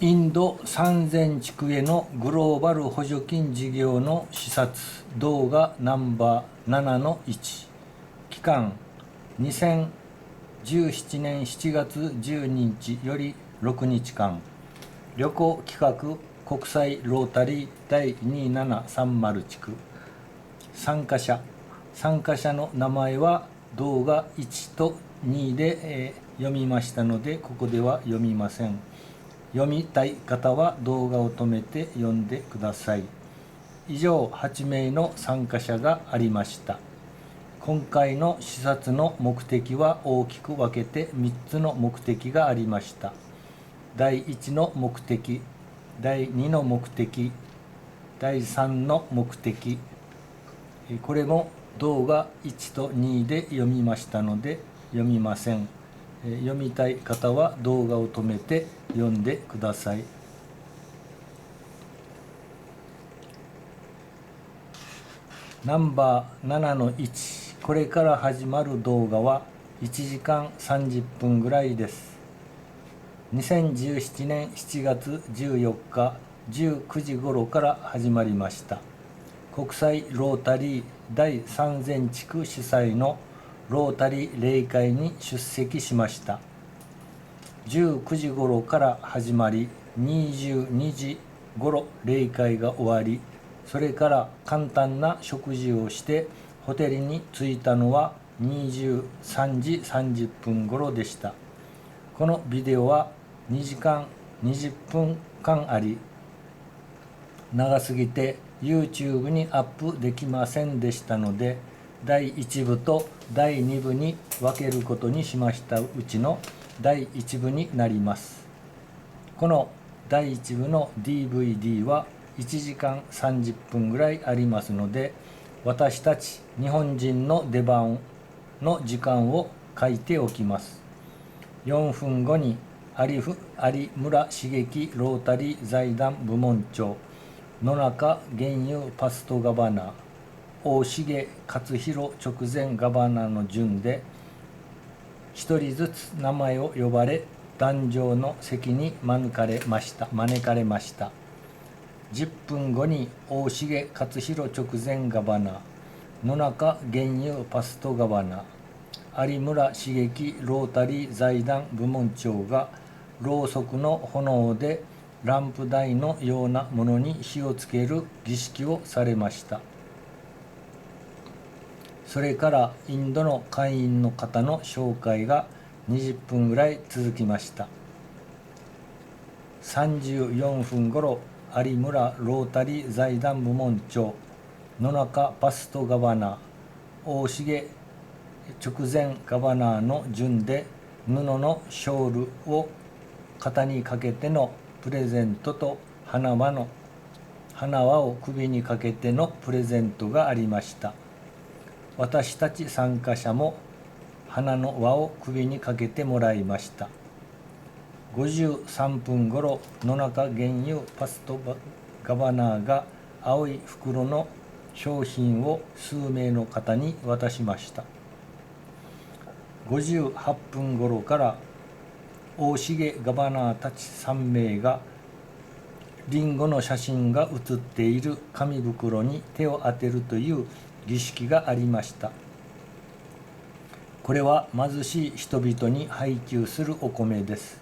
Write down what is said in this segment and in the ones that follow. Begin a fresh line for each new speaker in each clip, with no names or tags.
インド3000地区へのグローバル補助金事業の視察動画ナンバー7-1期間2017年7月12日より6日間旅行企画国際ロータリー第2730地区参加者の名前は動画1と2で、読みましたのでここでは読みません。読みたい方は動画を止めて読んでください。以上8名の参加者がありました。今回の視察の目的は大きく分けて3つの目的がありました。第1の目的、第2の目的、第3の目的。これも動画1と2で読みましたので読みません。読みたい方は動画を止めて読んでください。ナンバー7-1、これから始まる動画は1時間30分ぐらいです。2017年7月14日19時頃から始まりました。国際ロータリー第3000地区主催のロータリー例会に出席しました。19時頃から始まり、22時頃例会が終わり、それから簡単な食事をしてホテルに着いたのは23時30分頃でした。このビデオは2時間20分間あり、長すぎて YouTube にアップできませんでしたので、第1部と第2部に分けることにしましたうちの第1部になります。この第1部の DVD は1時間30分ぐらいありますので、私たち日本人の出番の時間を書いておきます。4分後に有村茂樹ロータリー財団部門長、野中源優パストガバナー、大重勝弘直前ガバナーの順で一人ずつ名前を呼ばれ、壇上の席に招かれました。10分後に大重勝弘直前ガバナー、野中源優パストガバナー、有村茂樹ロータリー財団部門長がろうそくの炎でランプ台のようなものに火をつける儀式をされました。それからインドの会員の方の紹介が20分ぐらい続きました。34分頃、有村ロータリー財団部門長、野中パストガバナー、大重直前ガバナーの順で布のショールを肩にかけてのプレゼントと花輪を首にかけてのプレゼントがありました。私たち参加者も花の輪を首にかけてもらいました。53分頃、野中源優パストガバナーが青い袋の商品を数名の方に渡しました。58分頃から大重ガバナーたち3名がリンゴの写真が写っている紙袋に手を当てるという儀式がありました。これは貧しい人々に配給するお米です。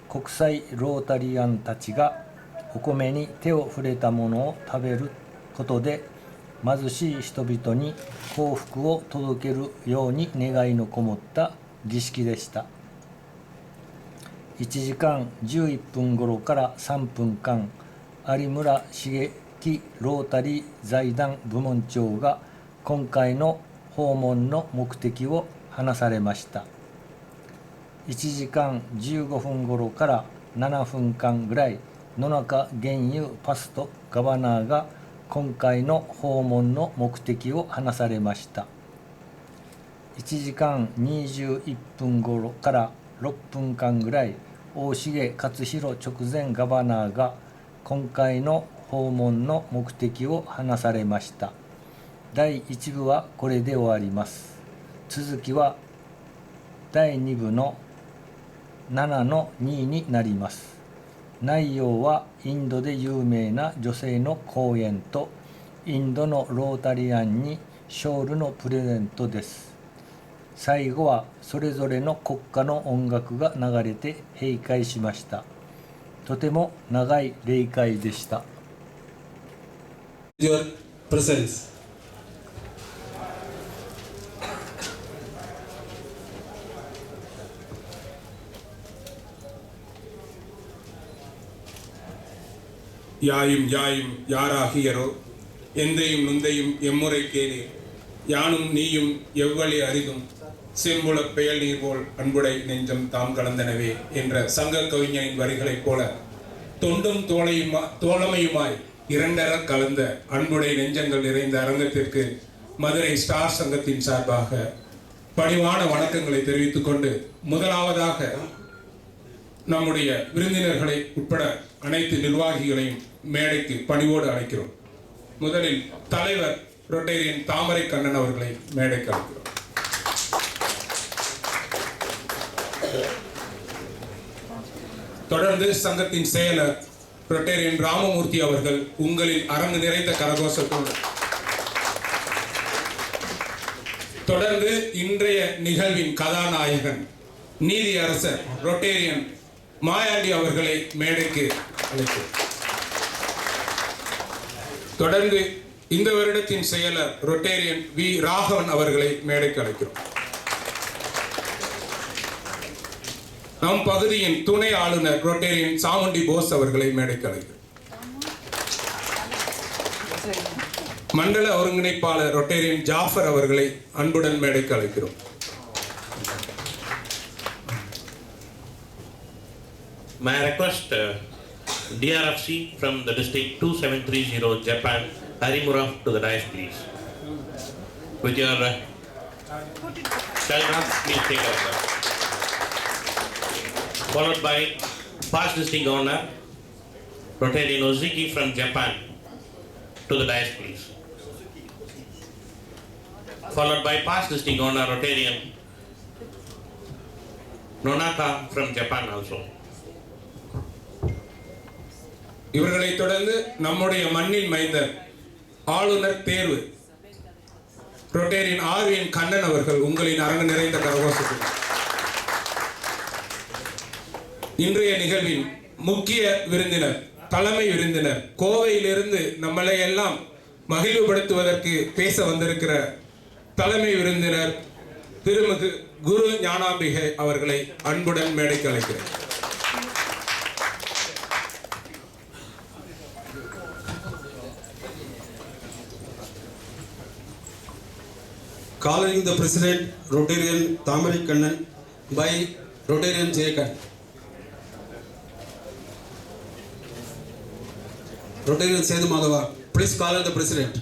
国際ロータリアンたちがお米に手を触れたものを食べることで貧しい人々に幸福を届けるように願いのこもった儀式でした。1時間11分頃から3分間、有村茂樹ロータリー財団部門長が今回の訪問の目的を話されました。1時間15分頃から7分間ぐらい、野中源優パストガバナーが今回の訪問の目的を話されました。1時間21分頃から6分間ぐらい、大重勝弘直前ガバナーが今回の訪問の目的を話されました。第1部はこれで終わります。続きは第2部の7-2になります。内容はインドで有名な女性の講演とインドのロータリアンにショールのプレゼントです。最後はそれぞれの国歌の音楽が流れて閉会しました。とても長い例会でした。
Your presence. யாயும் யாராகியரோ எந்தையும் நுந்தையும் எம்முறை கேளீர் யானும் நீயும் எவ்வளி அரிதும் செம்புளப் பெயல் நீர் போல் அன்புடை நெஞ்சம் தாம் கலந்தனவே என்ற சங்க கவிஞனின் வரிகளைப் போல தொண்டும் தோழமையுமாய் இரண்டர கலந்த அன்புடை நெஞ்சங்கள் நிறைந்த அரங்கத்திற்கு மதுரை ஸ்டார் சங்கத்தின் சார்பாக பணிவான வணக்கங்களை தெரிவித்துக் கொண்டு முதலாவதாக நம்முடைய விருந்தினர்களை உட்பட அனைத்து நிர்வாகிகளையும் மேடைக்கு பணிவோடு அழைக்கிறோம். முதலில் தலைவர் ரொட்டேரியன் தாமரை கண்ணன் அவர்களை மேடைக்கு அழைக்கிறோம். தொடர்ந்து சங்கத்தின் செயலர் ரொட்டேரியன் ராமமூர்த்தி அவர்கள் உங்களின் அரங்கு நிறைந்த கரகோஷத்தோடு தொடர்ந்து இன்றைய நிகழ்வின் கதாநாயகன் நீதியரசர் ரொட்டேரியன் மாயாண்டி அவர்களை மேடைக்கு அழைக்கிறோம். தொடர்ந்து இந்த வருடத்தின் செயலர் ரொட்டேரியன் வி ராகவன் அவர்களை மேடைக்கு அழைக்கிறோம். நம் பகுதியின் துணை ஆளுநர் ரொட்டேரியன் சாமுண்டி போஸ் அவர்களை மேடைக்கு அழைக்கிறோம். மண்டல ஒருங்கிணைப்பாளர் ரொட்டேரியன் ஜாஃபர் அவர்களை அன்புடன் மேடைக்கு அழைக்கிறோம்.
May I request DRFC from the district 2730 Japan, Harimura to the dais please. With your China, please take over. Followed by past district owner, Rotarian Ozuki from Japan to the dais please. Followed by past district owner, Rotarian Nonaka from Japan also.
இவர்களை தொடர்ந்து நம்முடைய மண்ணின் மைந்தர் ஆளுநர் தேர்வு Rotarian RVN Kannan அவர்கள் உங்களின் அரங்கு நிறைந்த கரகோஷத்தில் இன்றைய நிகழ்வின் முக்கிய விருந்தினர் தலைமை விருந்தினர் கோவையிலிருந்து நம்மளை எல்லாம் மகிழ்வுபடுத்துவதற்கு பேச வந்திருக்கிற தலைமை விருந்தினர் திருமிகு குரு ஞானாம்பிகை அவர்களை அன்புடன் மேடைக்கு அழைக்கிறேன்.
Calling the President Rotarian Thamari Kannan by Rotarian Jacob. Rotarian Sethu Madhava, please call the President.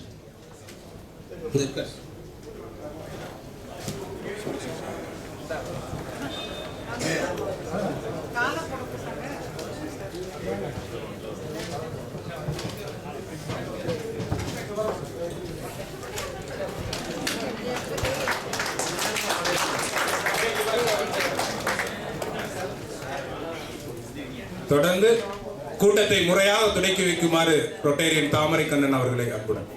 தொடர்ந்து கூட்டத்தை முறையாக துடக்கி வைக்குமாறு ரொட்டேரியன் தாமரை கண்ணன் அவர்களை அன்புடன்.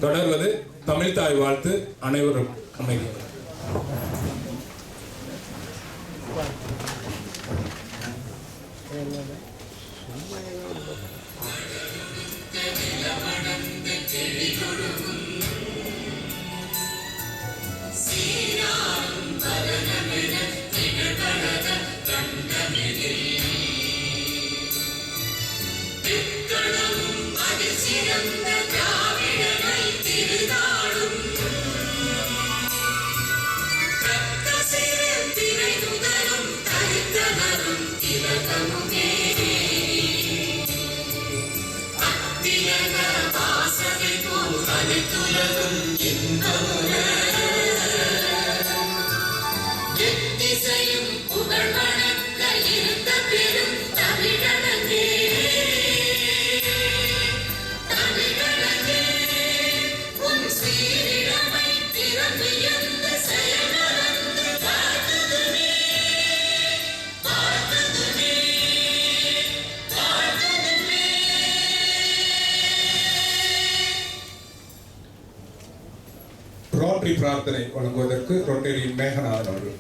தொடர்வது தமிழ் தாய் வாழ்த்து. அனைவரும் அமைதி.
புகழ் வணக்க இருந்த பெரும் தமிழனே
பிரார்த்தனை வழங்குவதற்கு ரொட்டேரியன் மேகநாதன் அவர்கள்.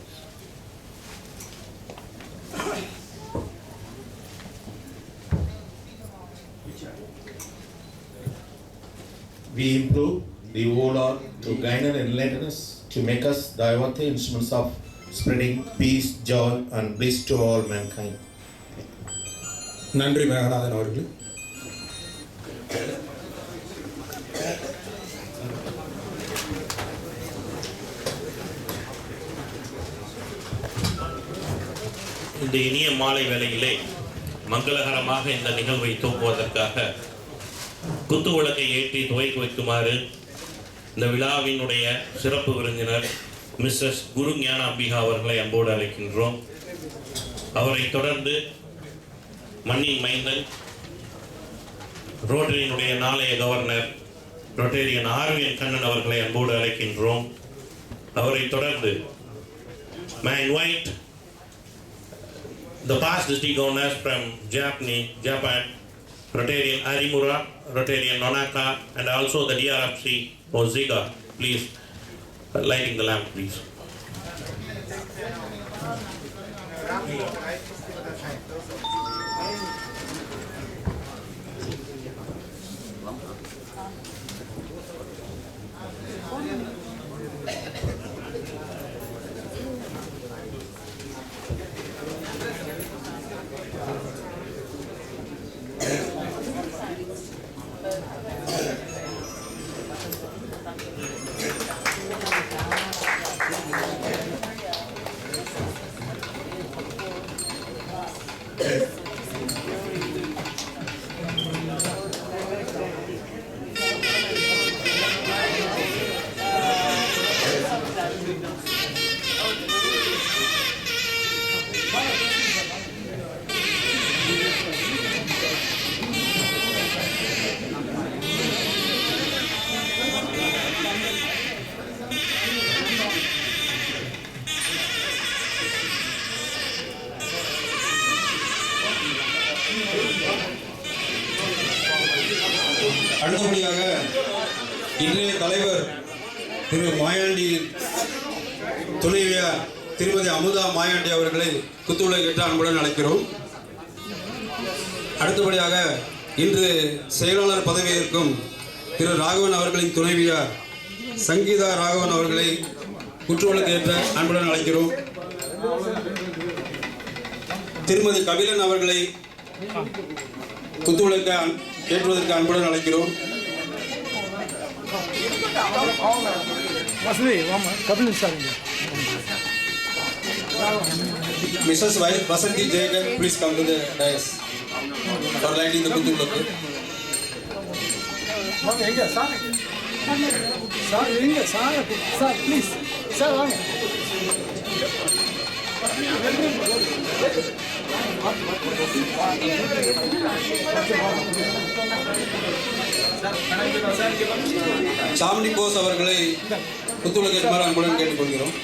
We implore the O Lord to guide and enlighten us, to make us thy worthy instruments of spreading peace, joy, and bliss to all mankind.
நன்றி மேகநாதன் அவர்கள்.
இந்த இனிய மாலை வேளையிலே மங்களகரமாக இந்த நிகழ்வை துவக்குவதற்காக குத்து விளக்கை ஏற்றி துவக்கி வைக்குமாறு இந்த விழாவினுடைய சிறப்பு விருந்தினர் மிஸ்ஸஸ் குரு ஞான அம்பிகா அவர்களை அன்போடு அழைக்கின்றோம். அவரை தொடர்ந்து மண்ணின் மைந்தன் ரோட்டரியினுடைய நாளைய கவர்னர் ரொட்டேரியன் ஆர்விஎன் கண்ணன் அவர்களை அன்போடு அழைக்கின்றோம். அவரை தொடர்ந்து may I invite the past district governors from Japan, Rotarian Arimura, Rotarian Nonaka, and also the DRFC Oziga. Please, lighting the lamp, please.
அடுத்தபடியாக இன்றைய தலைவர் திரு மாயாண்டி துணைவியார் திருமதி அமுதா மாயாண்டி அவர்களை குத்துவிளக்கேற்று அன்புடன் அழைக்கிறோம். அடுத்தபடியாக இன்று செயலாளர் பதவியேற்கும் திரு ராகவன் அவர்களின் துணைவியார் சங்கீதா ராகவன் அவர்களை குத்துவிளக்கேற்ற அன்புடன் அழைக்கிறோம். திருமதி கபிலன் அவர்களை குத்துவிளக்க ஏற்றுவதற்கு அன்புடன் அழைக்கிறோம். Mrs. Vasanthi Jagan, please come to the dais for lighting the kutuvilakku.
Sir, please. Sir, வாங்க.
சாமி போஸ் அவர்களை குத்துவிளக்கேற்றுமாறு அன்புடன் கேட்டுக்கொள்கிறோம்.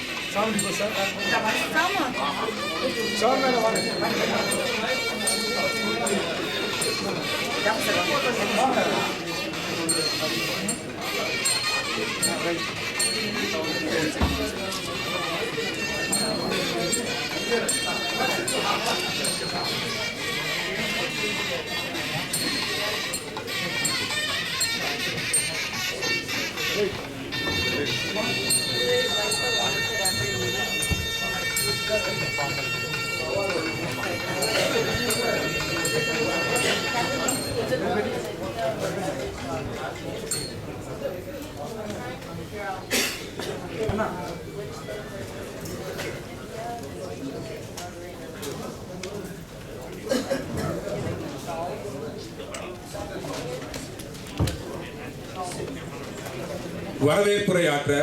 வரவேற்புரையாற்ற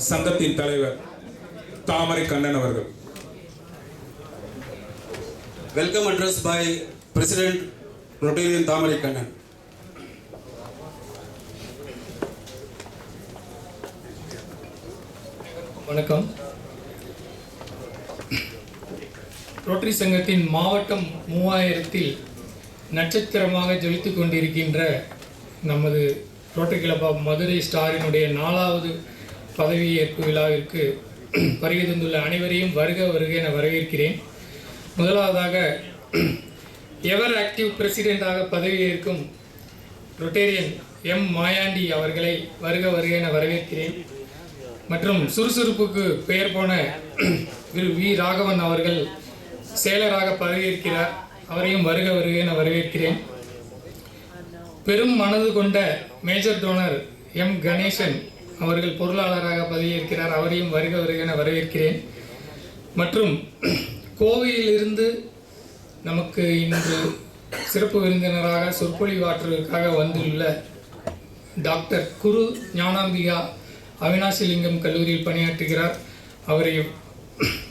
சங்கத்தின் தலைவர் தாமரை கண்ணன் அவர்கள்.
Welcome address by president Rotarian Thamarai Kannan.
வணக்கம். ரோட்டரி சங்கத்தின் மாவட்டம் 3000 நட்சத்திரமாக ஜொலித்துக் கொண்டிருக்கின்ற நமது ரோட்டரி கிளப் ஆஃப் மதுரை ஸ்டாரினுடைய 4வது பதவியேற்பு விழாவிற்கு வருகை தந்துள்ள அனைவரையும் வருக வருக என வரவேற்கிறேன். முதலாவதாக எவர் ஆக்டிவ் பிரசிடெண்டாக பதவியேற்கும் ரொட்டேரியன் எம் மாயாண்டி அவர்களை வருக வருக என வரவேற்கிறேன். மற்றும் சுறுசுறுப்புக்கு பெயர் போன வி ராகவன் அவர்கள் செயலராக பதவியேற்கிறார். அவரையும் வருக வருக என வரவேற்கிறேன். பெரும் மனது கொண்ட மேஜர் டோனர் எம் கணேசன் அவர்கள் பொருளாளராக பதவியேற்கிறார். அவரையும் வருக வருக என வரவேற்கிறேன். மற்றும் கோவையிலிருந்து நமக்கு இன்று சிறப்பு விருந்தினராக சொற்பொழிவாற்றுவதற்காக வந்துள்ள டாக்டர் குரு ஞானாம்பிகா அவினாசிலிங்கம் கல்லூரியில் பணியாற்றுகிறார். அவரை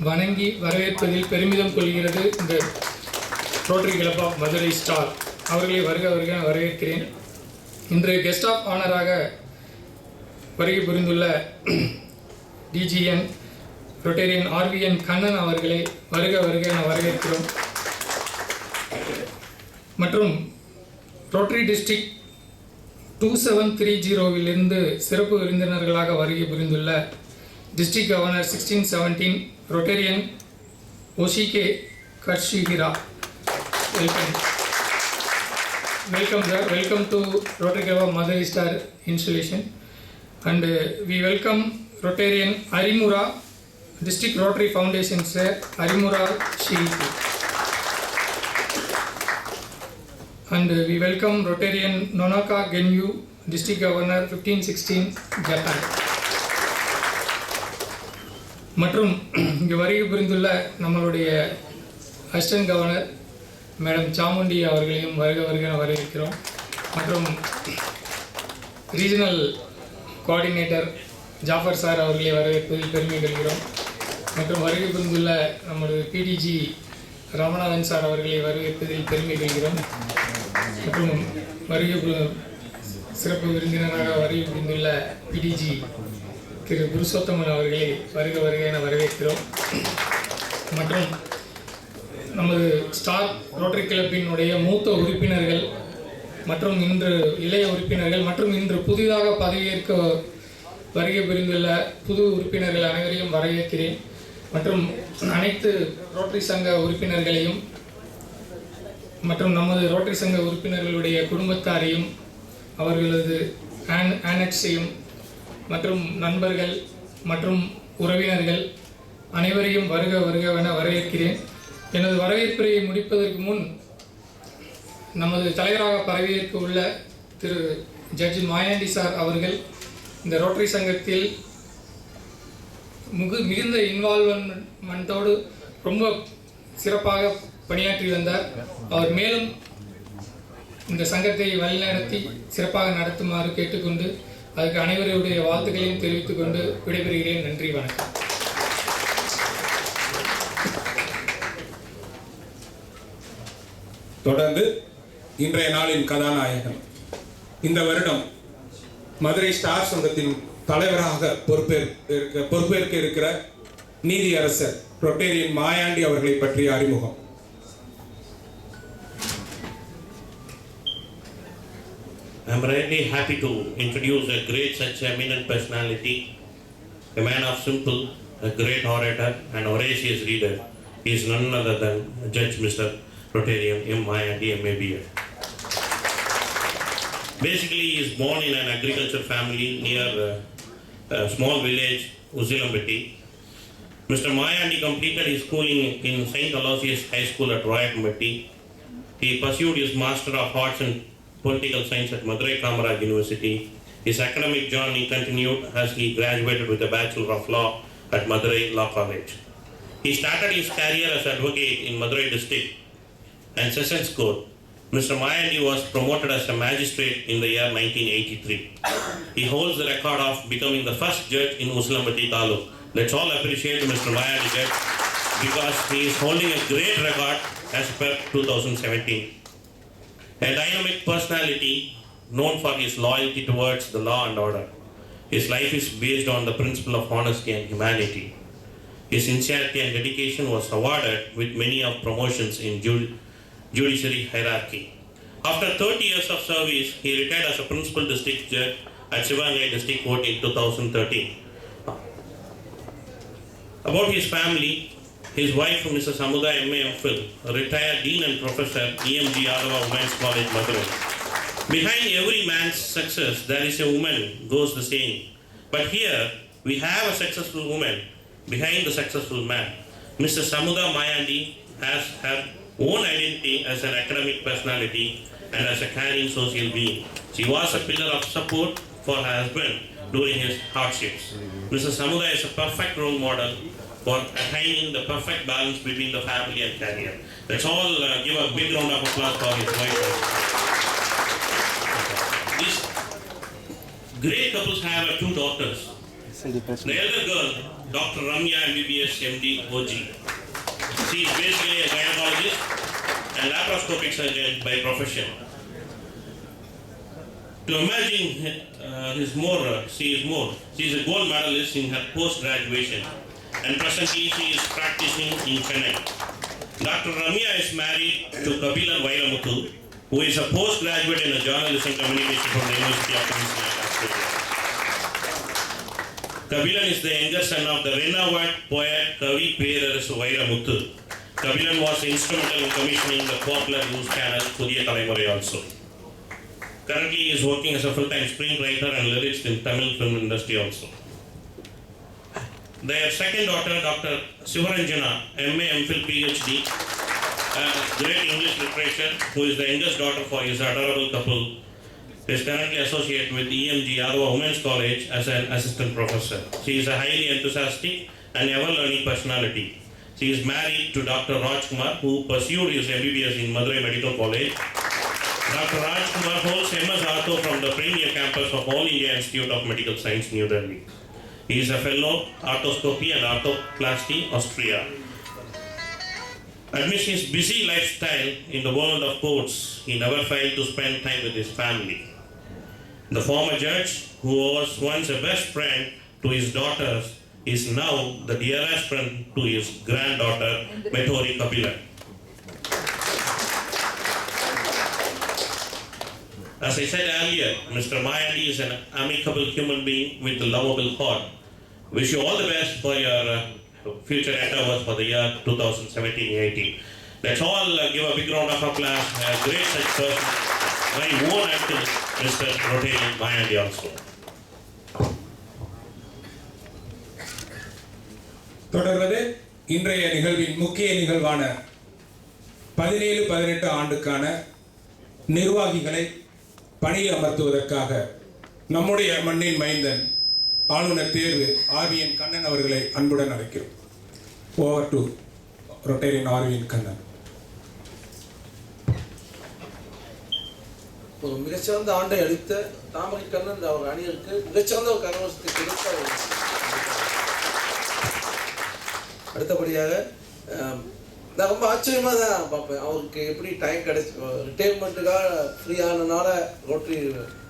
வணங்கி வரவேற்பதில் பெருமிதம் கொள்கிறது இந்த rotary club of Madurai star. அவர்களை வருக வருக வரவேற்கிறேன். இன்று கெஸ்ட் ஆஃப் ஆனராக வருகை புரிந்துள்ள டிஜிஎன் ரொட்டேரியன் ஆர்விஎன் கண்ணன் அவர்களை வருக வருக என வரவேற்கிறோம். மற்றும் ரோட்டரி டிஸ்ட்ரிக்ட் 2730 சிறப்பு விருந்தினர்களாக வருகை புரிந்துள்ள டிஸ்ட்ரிக்ட் கவர்னர் 1617 ரொட்டேரியன் ஓஷிகே கர்ஷிகிரா. Welcome sir, welcome to Rotary Club of Mother Star installation, and we welcome Rotarian Arimura, District Rotary Foundation sir, Arimura Shiriki, and we welcome Rotarian Nonaka Genyu, District Governor 1516 Japan. மற்றும் இங்கு வருகை புரிந்துள்ள நம்மளுடைய assistant governor madam Chamundi அவர்களையும் வருக வருக வரவேற்கிறோம். மற்றும் regional coordinator Jaffer sir அவர்களை வரவேற்பதில் பெருமை கொள்கிறோம். மற்றும் வருகை புரிந்துள்ள நம்முடைய பிடிஜி ரமணாதன் சார் அவர்களை வரவேற்பதில் பெருமை கொள்கிறோம். மற்றும் சிறப்பு விருந்தினராக வருகை புரிந்துள்ள பிடிஜி திரு குருசோத்தமன் அவர்களை வருக வருக என வரவேற்கிறோம். மற்றும் நமது ஸ்டார் ரோட்டரி கிளப்பினுடைய மூத்த உறுப்பினர்கள் மற்றும் இன்று இளைய உறுப்பினர்கள் மற்றும் இன்று புதிதாக பதவியேற்க வருகை புரிந்துள்ள புது உறுப்பினர்கள் அனைவரையும் வரவேற்கிறேன். மற்றும் அனைத்து ரோட்டரி சங்க உறுப்பினர்களையும் மற்றும் நமது ரோட்டரி சங்க உறுப்பினர்களுடைய குடும்பத்தாரையும் அவர்களது ஆனக்ஸையும் மற்றும் நண்பர்கள் மற்றும் உறவினர்கள் அனைவரையும் வருக வருகவென வரவேற்கிறேன். எனது வரவேற்பை முடிப்பதற்கு முன் நமது தலைவராக பதவியேற்க உள்ள திரு ஜட்ஜி மாயாண்டி சார் அவர்கள் இந்த ரோட்டரி சங்கத்தில் மிகுந்த இன்வால்வ்மெண்ட்டோடு ரொம்ப சிறப்பாக பணியாற்றி வந்தார். அவர் மேலும் இந்த சங்கத்தை வழிநடத்தி சிறப்பாக நடத்துமாறு கேட்டுக்கொண்டு அதுக்கு அனைவருடைய வாழ்த்துக்களையும் தெரிவித்துக் கொண்டு விடைபெறுகிறேன். நன்றி, வணக்கம்.
தொடர்ந்து இன்றைய நாளின் கதாநாயகன், இந்த வருடம் மதுரை ஸ்டார் சங்கத்தின் தலைவராக பொறுப்பேற்க இருக்கிற நீதியரசர் ரொட்டேரியன் மாயாண்டி அவர்களை பற்றிய அறிமுகம்.
I am really happy to introduce a great such eminent personality, a man of simple, a great orator and voracious reader. He is none other than Judge Mr. Rotarian M. Mayandi MABA. Basically, he is born in an agriculture family near a small village, Uzilambeti. Mr. Mayandi completed his schooling in St. Aloysius High School at Royakumbeti. He pursued his Master of Arts in Political Science at Madurai Kamaraj University. His academic journey continued as he graduated with a Bachelor of Law at Madurai Law College. He started his career as advocate in Madurai District and Sessions Court. Mr. Mayandi was promoted as a magistrate in the year 1983. He holds the record of becoming the first judge in Usilambeti Taluk. Let's all appreciate Mr. Mayandi judge because he is holding a great record as per 2017. A dynamic personality known for his loyalty towards the law and order. His life is based on the principle of honesty and humanity. His sincerity and dedication was awarded with many of promotions in judiciary hierarchy. After 30 years of service, he retired as a principal district judge at Sivangai District Court in 2013. About his family, his wife, Mrs. Amuda M.A. Phil, retired Dean and Professor, EMG Yadava Women's College, Madurai. Behind every man's success, there is a woman, goes the saying. But here, we have a successful woman behind the successful man. Mrs. Amuda Mayandi has her own identity as an academic personality and as a caring social being. She was a pillar of support for her husband during his hardships. Mrs. Amuda is a perfect role model for attaining the perfect balance between the family and career. Let's all give a big round of applause for his wife. These great couples have 2 daughters. The elder girl, Dr. Ramya MBBS MD OG. She is basically a gynecologist and laparoscopic surgeon by profession. To imagine she is a gold medalist in her post-graduation and presently she is practicing in Chennai. Dr. Ramya is married to Kabilan Vairamuthu, who is a postgraduate in journalism communication from the University of Queensland, Australia. Kabilan is the younger son of the renowned poet Kavi Perarasu Vairamuthu. Kabilan was instrumental in commissioning the popular news channel Pudhiya Thalaimuzhai also. Currently he is working as a full-time screenwriter and lyricist in Tamil film industry also. Their second daughter, Dr. Sivaranjana, MA, MPhil, PhD, great English literature, who is the youngest daughter for his adorable couple, is currently associated with EMG Yadava Women's College as an assistant professor. She is a highly enthusiastic and ever-learning personality. She is married to Dr. Rajkumar, who pursued his MBBS in Madurai Medical College. Dr. Rajkumar holds MS Artho from the premier campus of All India Institute of Medical Science, New Delhi. He is a fellow arthroscopy and arthroplasty, Austria. Amidst his busy lifestyle in the world of courts, he never failed to spend time with his family. The former judge, who was once a best friend to his daughters, is now the dearest friend to his granddaughter, Methori Kabilan. As I said earlier, Mr. Mayandi is an amicable human being with a lovable heart. Wish you all the best for your future endeavors for the year 2017-18. Let's all give a big round of applause. A great such person, my own uncle, Mr. Rotarian Mayandi also.
தொடர்வது இன்றைய நிகழ்வின் முக்கிய நிகழ்வான 17-18 ஆண்டுக்கான நிர்வாகிகளை பணியில் அமர்த்துவதற்காக நம்முடைய மண்ணின் மைந்தன் ஆளுநர் தேர்வு ஆர்விஎன் கண்ணன் அவர்களை அன்புடன் அழைக்கிறோம். Over to Rotarian RVN Kannan.
ஒரு மிகச்சிறந்த ஆண்டை அளித்த தாமரை கண்ணன் அவர் அணியிற்கு மிகச்சிறந்த ஒரு கரவசத்தை கொடுத்த அடுத்தபடியாக நான் ரொம்ப ஆச்சரியமாக தான் பார்ப்பேன். அவருக்கு எப்படி டைம் கிடைச்சி ரிட்டைர்மெண்ட்டுக்காக ஃப்ரீயானனால ரோட்டரி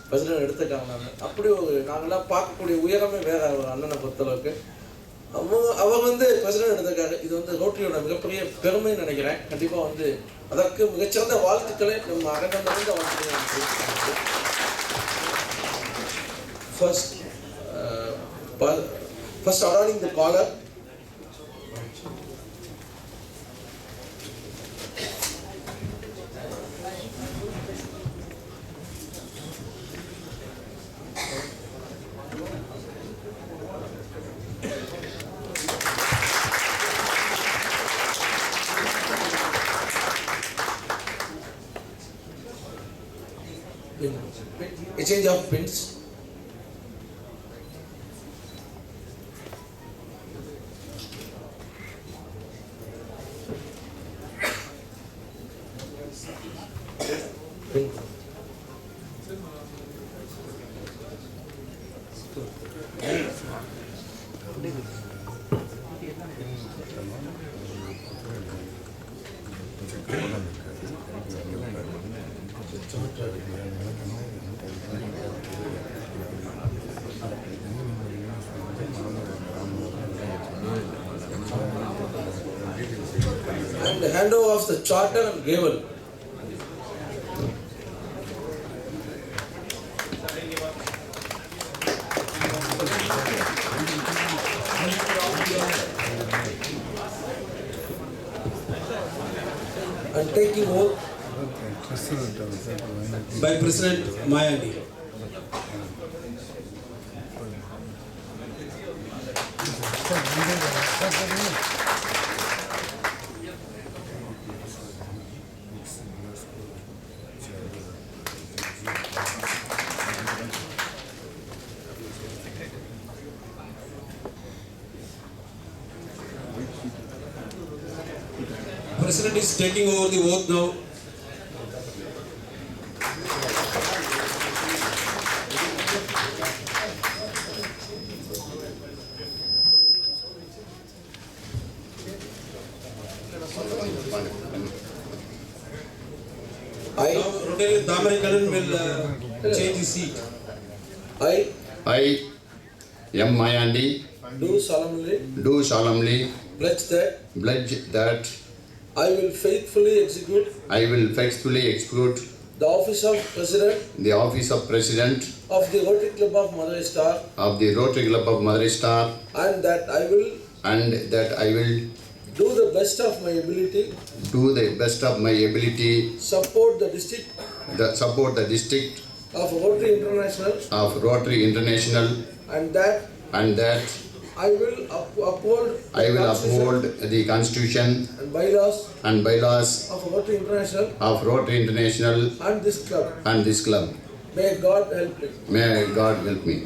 பிரசிடென்ட் எடுத்துட்டாங்க. அப்படி ஒரு நாங்கள்லாம் பார்க்கக்கூடிய உயரமே வேற ஒரு அண்ணனை பொறுத்தளவுக்கு. அவர் பிரசிடென்ட் எடுத்திருக்காரு. இது ரோட்டரியோட மிகப்பெரிய பெருமைன்னு நினைக்கிறேன். கண்டிப்பாக அதற்கு மிகச்சிறந்த வாழ்த்துக்களை நம்ம அரங்கம் நிறைந்த வாழ்த்துக்களை. First ordering the caller. Exchange of pins. And the handover of the charter and gavel. and taking oath by President Mayandi. President is taking over the oath now. Rotary Damari Karan will change his seat.
I, M. Mayandi,
do solemnly pledge
that
I will faithfully execute the office of President of the Rotary Club of Madurai Star, and that I will do the best of my ability support the district of Rotary International, and that I will uphold
the Constitution
and bylaws of Rotary International and this club. May God help me.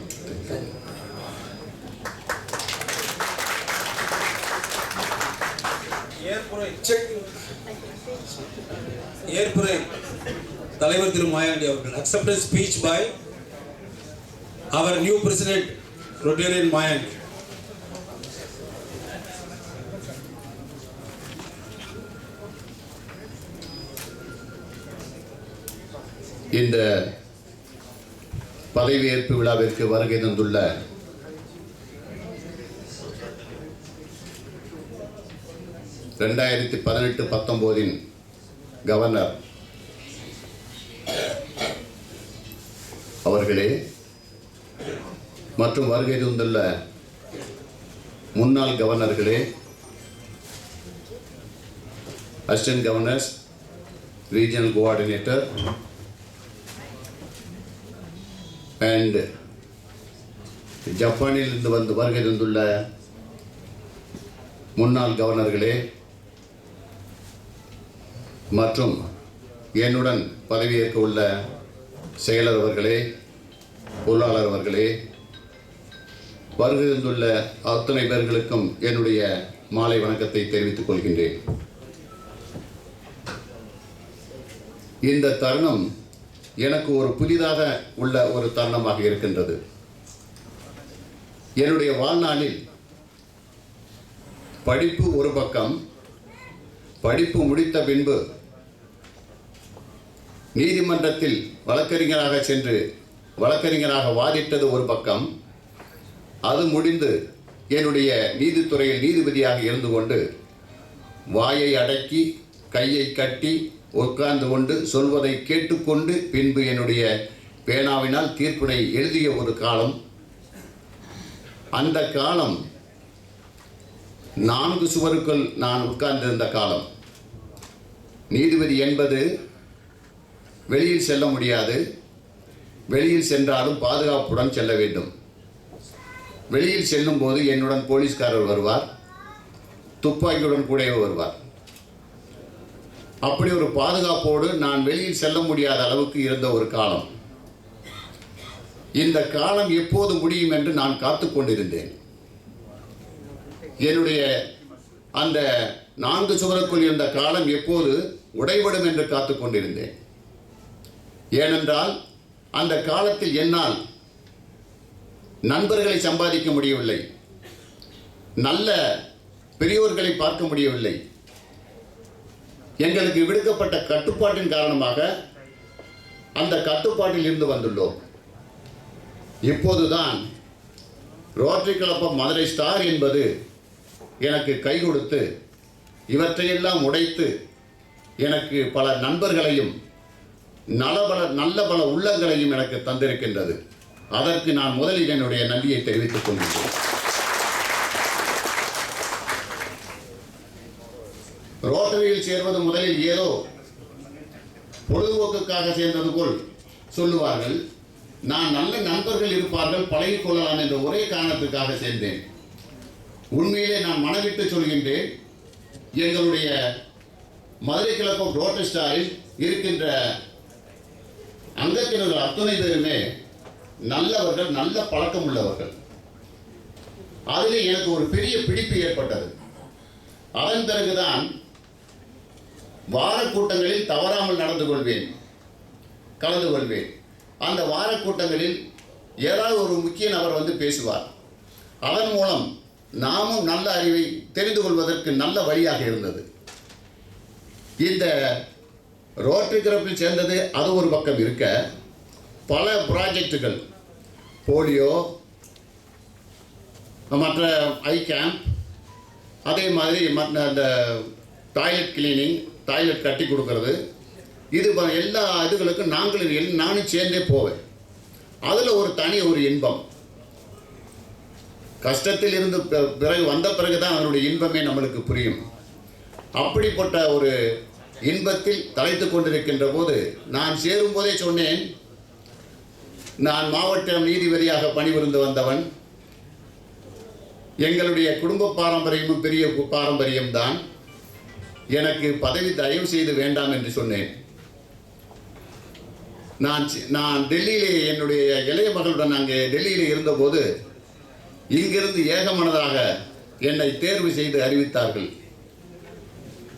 ஏற்புரை தலைவர் திரு மாயாண்டி அவர்கள் acceptance speech by our new president Rotarian Mayandi.
இந்த பதவியேற்பு விழாவிற்கு வருகை தந்துள்ள ரெண்டாயிரத்தி 18-19 governor அவர்களே மற்றும் வருகை தந்துள்ள முன்னாள் கவர்னர்களே, assistant governors, regional coordinator and ஜப்பானில் இருந்து வந்து வருகை தந்துள்ள முன்னாள் கவர்னர்களே மற்றும் என்னுடன் பதவியேற்க உள்ள செயலர் அவர்களே, பொருளாளர் அவர்களே, வருகை தந்துள்ள அத்தனை பேர்களுக்கும் என்னுடைய மாலை வணக்கத்தை தெரிவித்துக் கொள்கின்றேன். இந்த தருணம் எனக்கு ஒரு புதிதாக உள்ள ஒரு தருணமாக இருக்கின்றது. என்னுடைய வாழ்நாளில் படிப்பு ஒரு பக்கம், படிப்பு முடித்த பின்பு நீதிமன்றத்தில் வழக்கறிஞராக சென்று வழக்கறிஞராக வாதிட்டது ஒரு பக்கம், அது முடிந்து என்னுடைய நீதித்துறையில் நீதிபதியாக இருந்து கொண்டு வாயை அடக்கி கையை கட்டி உட்கார்ந்து கொண்டு சொல்வதை கேட்டுக்கொண்டு பின்பு என்னுடைய பேனாவினால் தீர்ப்பினை எழுதிய ஒரு காலம். அந்த காலம் 4 சுவருக்குள் நான் உட்கார்ந்திருந்த காலம். நீதிபதி என்பது வெளியில் செல்ல முடியாது, வெளியில் சென்றாலும் பாதுகாப்புடன் செல்ல வேண்டும். வெளியில் செல்லும் போது என்னுடன் போலீஸ்காரர் வருவார், துப்பாக்கியுடன் கூடவே வருவார். அப்படி ஒரு பாதுகாப்போடு நான் வெளியில் செல்ல முடியாத அளவுக்கு இருந்த ஒரு காலம். இந்த காலம் எப்போது முடியும் என்று நான் காத்து கொண்டிருந்தேன். என்னுடைய அந்த 4 சுவருக்குள் இருந்த காலம் எப்போது உடைபடும் என்று காத்து கொண்டிருந்தேன். ஏனென்றால் அந்த காலத்தில் என்னால் நண்பர்களை சம்பாதிக்க முடியவில்லை, நல்ல பெரியோர்களை பார்க்க முடியவில்லை. எங்களுக்கு விடுக்கப்பட்ட கட்டுப்பாட்டின் காரணமாக அந்த கட்டுப்பாட்டில் இருந்து வந்துள்ளோம். இப்போதுதான் rotary club of Madurai star என்பது எனக்கு கை கொடுத்து இவற்றையெல்லாம் உடைத்து எனக்கு பல நண்பர்களையும் நல்ல பல உள்ளங்களையும் எனக்கு தந்திருக்கின்றது. அதற்கு நான் முதலில் என்னுடைய நன்றியை தெரிவித்துக் கொள்கிறேன். ரோட்டரியில் சேர்வது முதலில் ஏதோ பொழுதுபோக்குக்காக சேர்ந்தது போல் சொல்லுவார்கள். நான் நல்ல நண்பர்கள் இருப்பார்கள், பழகிக் கொள்ளலாம் என்ற ஒரே காரணத்துக்காக சேர்ந்தேன். உண்மையிலே நான் மனவிட்டு சொல்கின்றேன், எங்களுடைய மதுரை கிளப் ஆஃப் ரோட்டரி ஸ்டாரில் இருக்கின்ற அங்கத்தினர்கள் அத்தனை பேருமே நல்லவர்கள், நல்ல பழக்கம் உள்ளவர்கள். அதில் எனக்கு ஒரு பெரிய பிடிப்பு ஏற்பட்டது. அதன் பிறகுதான் வார கூட்டங்களில் தவறாமல் கலந்து கொள்வேன். அந்த வார கூட்டங்களில் ஏதாவது ஒரு முக்கிய நபர் வந்து பேசுவார். அதன் மூலம் நாமும் நல்ல அறிவை தெரிந்து கொள்வதற்கு நல்ல வழியாக இருந்தது. இந்த ரோட்டரி கிளப்பில் சேர்ந்தது அது ஒரு பக்கம் இருக்க, பல ப்ராஜெக்டுகள், போலியோ, மற்ற ஐ கேம்ப், அதே மாதிரி மற்ற அந்த டாய்லெட் கிளீனிங், டாய்லெட் கட்டி கொடுக்கறது, இது எல்லா இதுகளுக்கும் நானும் சேர்ந்தே போவேன். அதில் ஒரு தனி ஒரு இன்பம். கஷ்டத்தில் இருந்து பிறகு வந்த பிறகுதான் அதனுடைய இன்பமே நம்மளுக்கு புரியும். அப்படிப்பட்ட ஒரு இன்பத்தில் தலைத்து கொண்டிருக்கின்ற போது நான் சேரும் போதே சொன்னேன், நான் மாவட்ட நீதிபதியாக பணிபுரிந்து வந்தவன். எங்களுடைய குடும்ப பாரம்பரியமும் பெரிய பாரம்பரியம்தான். எனக்கு பதவி தயவு செய்து வேண்டாம் என்று சொன்னேன். நான் டெல்லியிலே என்னுடைய இளைய மகளுடன் அங்கே டெல்லியிலே இருந்தபோது இங்கிருந்து ஏகமனதாக என்னை தேர்வு செய்து அறிவித்தார்கள்.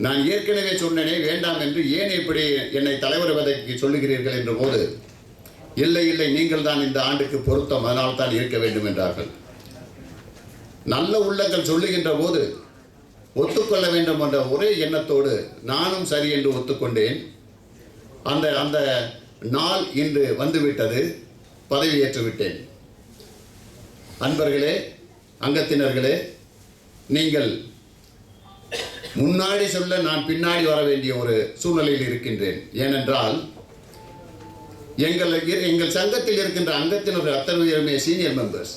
நான் ஏற்கனவே சொன்னேனே வேண்டாம் என்று, ஏன் இப்படி என்னை தலைவர் பதவிக்கு சொல்லுகிறீர்கள் என்ற போது, இல்லை நீங்கள் தான் இந்த ஆண்டுக்கு பொருத்தம், அதனால் தான் இருக்க வேண்டும் என்றார்கள். நல்ல உள்ளங்கள் சொல்லுகின்ற போது ஒத்துக்கொள்ள வேண்டும் என்ற ஒரே எண்ணத்தோடு நானும் சரி என்று ஒத்துக்கொண்டேன். அந்த நாள் இன்று வந்துவிட்டது, பதவியேற்று விட்டேன். அன்பர்களே, அங்கத்தினர்களே, நீங்கள் முன்னாடி சொல்ல நான் பின்னாடி வர வேண்டிய ஒரு சூழ்நிலையில் இருக்கின்றேன். ஏனென்றால் எங்கள் சங்கத்தில் இருக்கின்ற அங்கத்தினர்கள் அத்தனை பேருமே சீனியர் மெம்பர்ஸ்.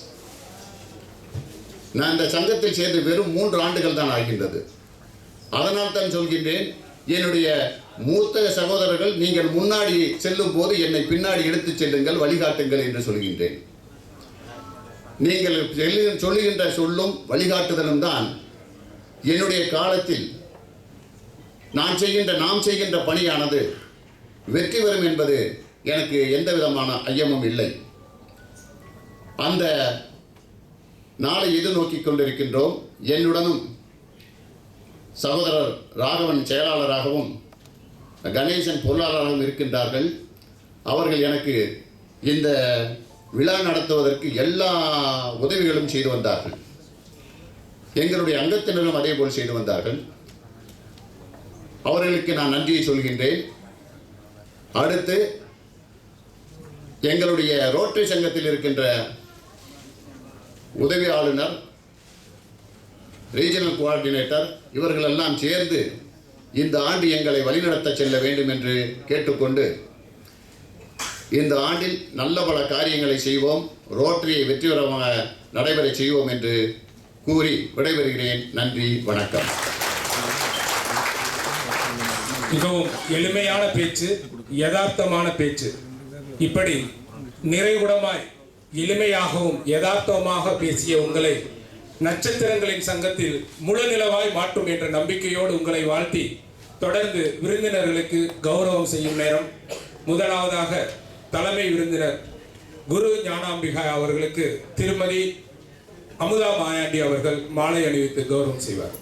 நான் இந்த சங்கத்தில் சேர்ந்து வெறும் 3 ஆண்டுகள் தான் ஆகின்றது. அதனால் தான் சொல்கின்றேன், என்னுடைய மூத்த சகோதரர்கள் நீங்கள் முன்னாடி செல்லும் போது என்னை பின்னாடி எடுத்துச் செல்லுங்கள், வழிகாட்டுங்கள் என்று சொல்கின்றேன். நீங்கள் சொல்லுகின்ற சொல்லும் வழிகாட்டுதலும் தான் என்னுடைய காலத்தில் நாம் செய்கின்ற பணியானது வெற்றி பெறும் என்பது எனக்கு எந்த விதமான ஐயமும் இல்லை. அந்த நாளை எதிர்நோக்கி கொண்டிருக்கின்றோம். என்னுடனும் சகோதரர் ராகவன் செயலாளராகவும் கணேசன் பொருளாளராகவும் இருக்கின்றார்கள். அவர்கள் எனக்கு இந்த விழா நடத்துவதற்கு எல்லா உதவிகளும் செய்து வந்தார்கள். எங்களுடைய அங்கத்தினரும் அதே போல் செய்து வந்தார்கள். அவர்களுக்கு நான் நன்றியை சொல்கின்றேன். அடுத்து எங்களுடைய ரோட்டரி சங்கத்தில் இருக்கின்ற உதவி ஆளுநர், ரீஜனல் கோஆர்டினேட்டர், இவர்களெல்லாம் சேர்ந்து இந்த ஆண்டு எங்களை வழிநடத்த செல்ல வேண்டும் என்று கேட்டுக்கொண்டு, இந்த ஆண்டில் நல்ல பல காரியங்களை செய்வோம், ரோட்டரியை வெற்றிகரமாக நடைபெற செய்வோம் என்று கூறி விடைபெறுகிறேன். நன்றி, வணக்கம்.
மிகவும் எளிமையான பேச்சு, யதார்த்தமான பேச்சு. இப்படி நிறைவுடமாய் எளிமையாகவும் யதார்த்தமாக பேசிய உங்களை நட்சத்திரங்களின் சங்கத்தில் முழு நிலவாய் மாற்றும் என்ற நம்பிக்கையோடு உங்களை வாழ்த்தி, தொடர்ந்து விருந்தினர்களுக்கு கௌரவம் செய்யும் நேரம். முதலாவதாக தலைமை விருந்தினர் குரு ஞானாம்பிகா அவர்களுக்கு திருமதி அமுதா மாயாண்டி அவர்கள் மாலை அணிவித்து கௌரவம் செய்வார்.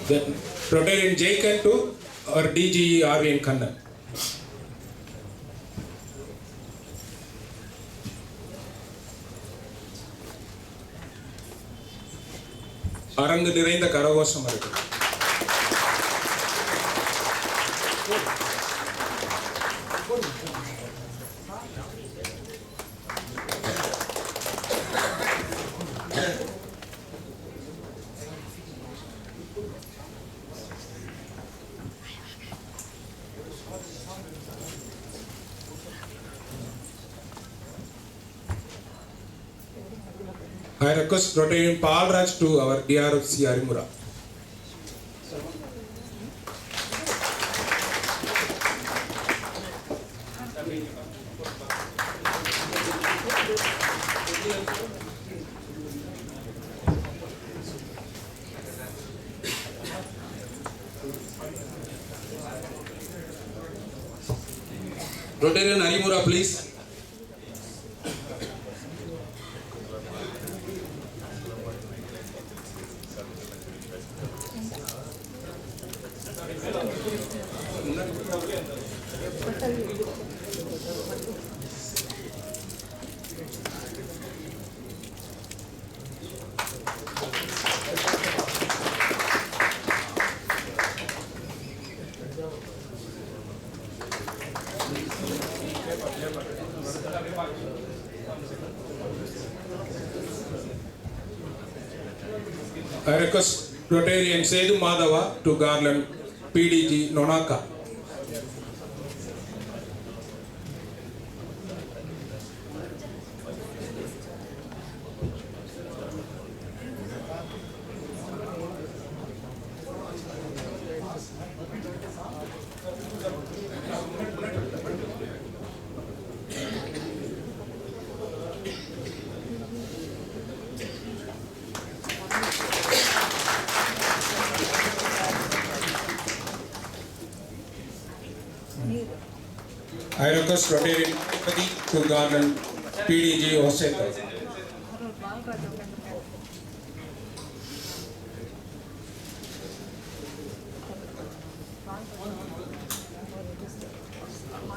The Rotarian Jaikan to our DGE RVN Kannan. அரங்கு நிறைந்த கரகோஷம் இருக்கு. I request Rotarian Paul Raj to our DRFC Arimura. Rotarian Arimura, please. I request Rotarian Sedu Madhava to garland PDG Nonaka. I request Rotarian Pati to garland PDG Oseka.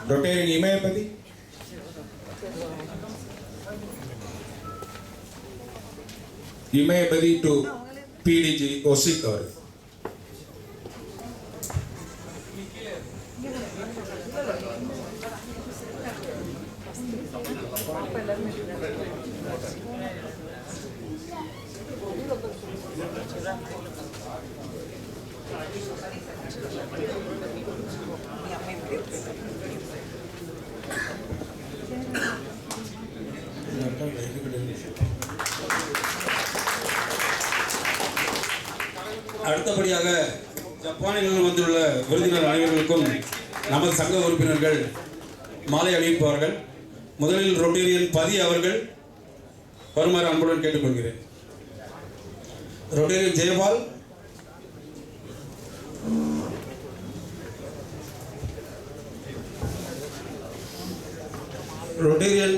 Rotarian Imayapati. Imayapati to PDG Osika.
அடுத்தபடியாக ஜப்பானில் வந்துள்ள விருந்தினர் அனைவர்களுக்கும் நமது சங்க உறுப்பினர்கள் மாலை அணிவிப்பார்கள். முதலில் ரொட்டேரியன் பதி அவர்கள் வருமாறு அன்புடன் கேட்டுக்கொள்கிறேன். Rotarian Jayapal, Rotarian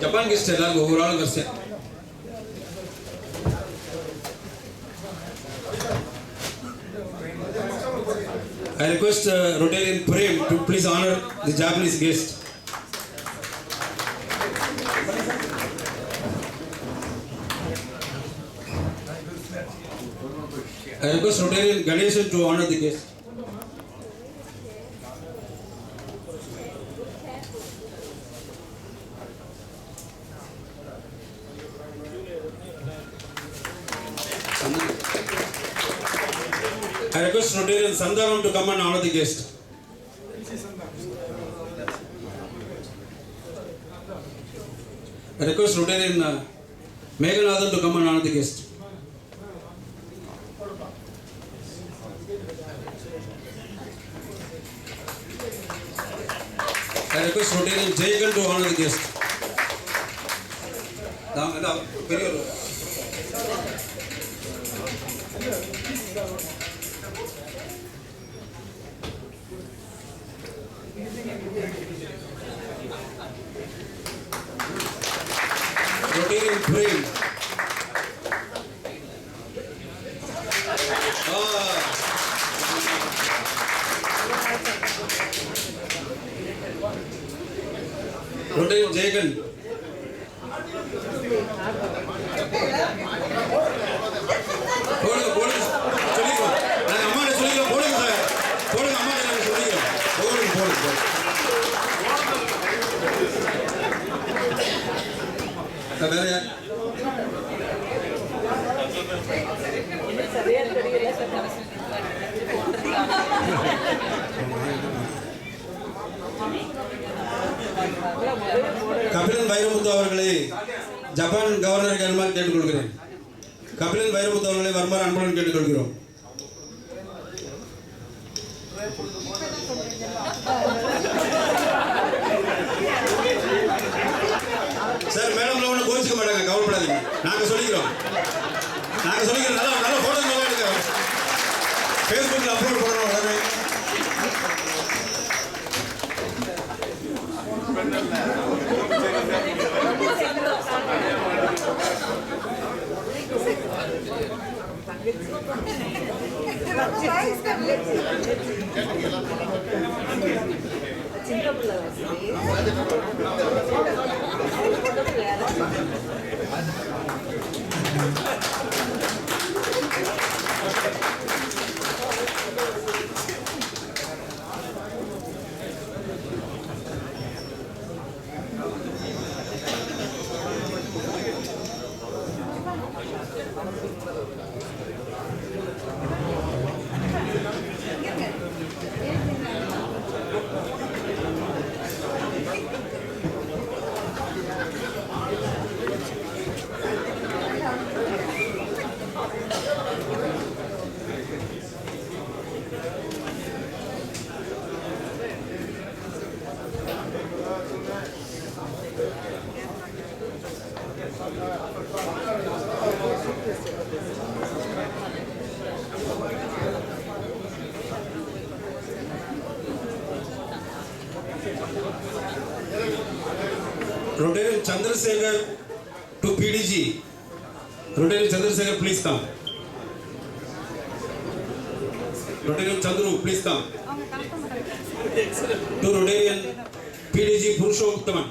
Japan guest எல்லாரும் ஒவ்வொரு ஆளும் வரிசை. I request Rotarian Prem to please honor the Japanese guest. I request Rotarian Ganeshan to honor the guest. I request Rotarian Sandaram to come and honor the guest. I request Rotarian Meghanathan to come and honor the guest. I request Rotarian Jayagan to honor the guest. Rotarian Prem. Rotarian Jayagan. போடுங்க சொல்லிடுவோம். நாங்கள் அம்மாட்ட சொல்லிடுவோம். போடுங்க sir, போடுங்க, அம்மாட்ட நாங்கள் சொல்லிடுவோம். போடுங்க. வேற யார்? கபிலன் வைரமுத்து அவர்களை ஜப்பான் கவர்னருக்கு வருமாறு கேட்டுக்கொள்கிறேன். கபிலன் வைரமுத்து அவர்களை வருமாறு அன்புடன் கேட்டுக்கொள்கிறோம். சார் மேடம் ஒன்றும் கோச்சிக்க மாட்டாங்க, கவலைப்படாதீங்க. நாங்கள் சொல்லிக்கிறோம் நல்ல நல்ல ஃபோட்டோ நல்லா எடுக்க ஃபேஸ்புக்கில் அப்லோட் பண்ணணும் உடனே. Rotarian Chandrasekhar to PDG. Rotarian Chandrasekhar, please come. Rotarian Chandru, please come. To Rotarian PDG Purushothaman.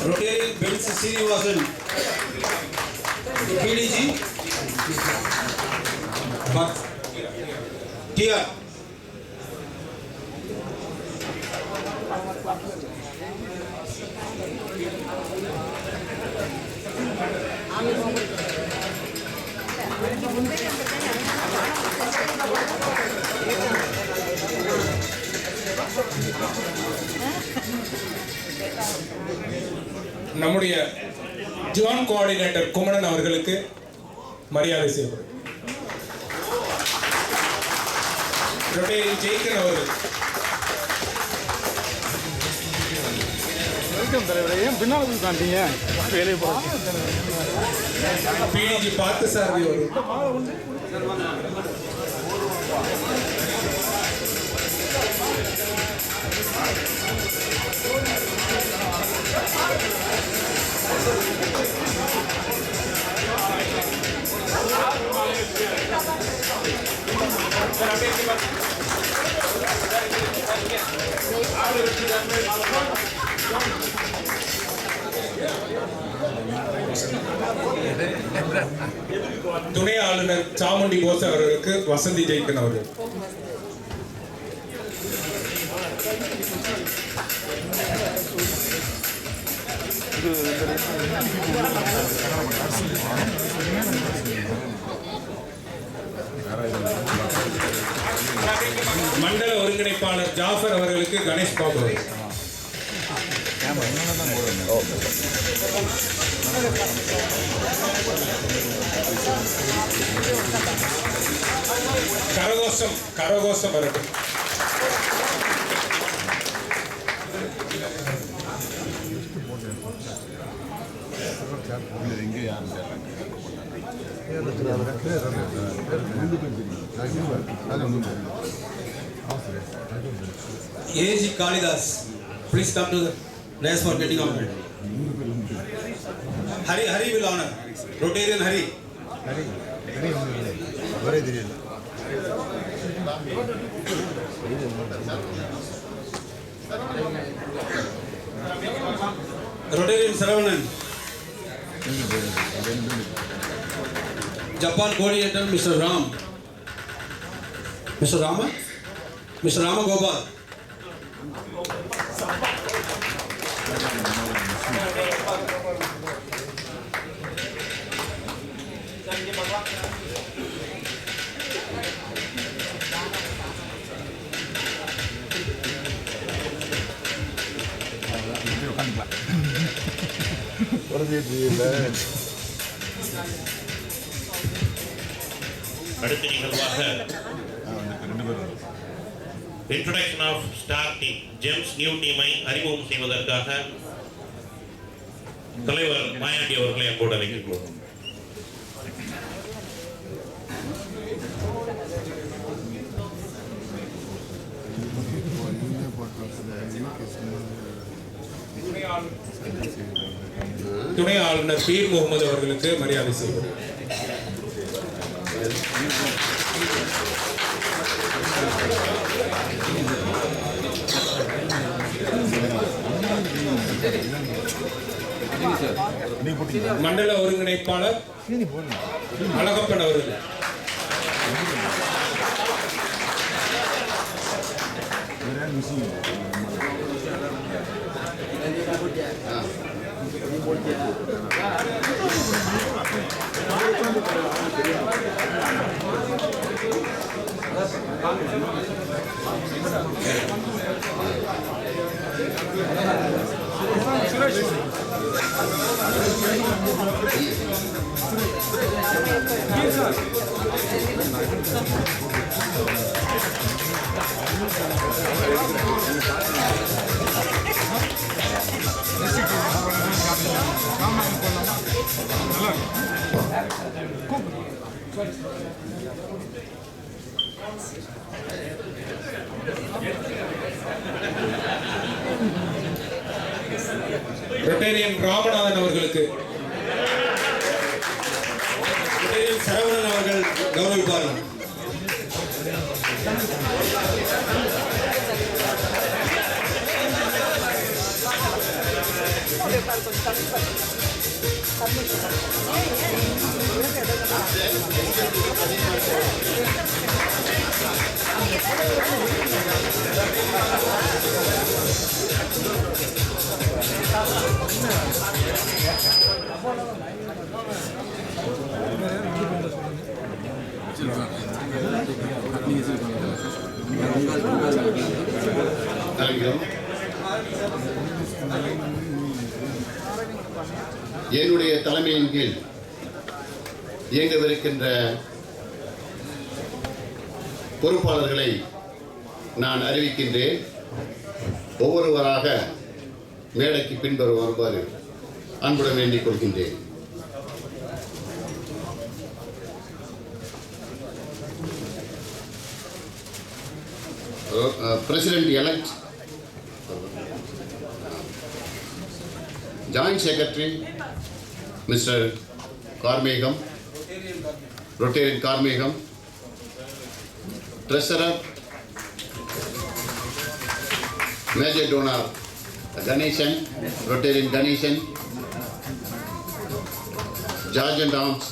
Rotarian Benz Srinivasan PDG but TR
நம்முடைய ஜான் கோஆர்டினேட்டர் குமரன் அவர்களுக்கு மரியாதை செய்யப்படும். ரொட்டேரியன் ஜெய்கன் அவர்கள். PDG பார்த்தசாரதி அவர்கள். துணை ஆளுநர் சாமுண்டி போஸ் அவர்களுக்கு வசந்தி ஜெய்கன் அவர்கள். மண்டல ஒருங்கிணைப்பாளர் ஜாஃபர் அவர்களுக்கு கணேஷ் பாபு அவர்கள். கரகோஷம் வரட்டும்.
AG Kalidas, please come to the dais for getting honored. Hari will honor. Rotarian Hari. Rotarian Saravanan. Japan coordinator Mr. Ram. Mr. Rama? Mr. Rama Gopal.
அடுத்த நிகழ்வாக introduction of star team gems new டீமை அறிமுகம் செய்வதற்காக தலைவர் மாயாண்டி அவர்களை அன்போடு அழைக்கிறோம்.
துணை ஆளுநர் பீர் முகமது அவர்களுக்கு மரியாதை செய்வது. மண்டல ஒருங்கிணைப்பாளர் அழகப்பன் அவர்கள். ரொட்டேரியன் ராமநாதன் அவர்களுக்கு
ரொட்டேரியன் சரவணன் அவர்கள் கௌரவிப்பார்கள்.
என்னுடைய தலைமையின் கீழ் இயங்கவிருக்கின்ற பொறுப்பாளர்களை நான் அறிவிக்கின்றேன். ஒவ்வொருவராக மேடைக்கு பின்வருமாறு அன்புடன் வேண்டிக் கொள்கின்றேன். President elect, Joint Secretary Mr. Karmegam, Rotarian Karmegam, Treasurer Major Donor Ganeshan, Rotarian Ganeshan, Judge and Arms,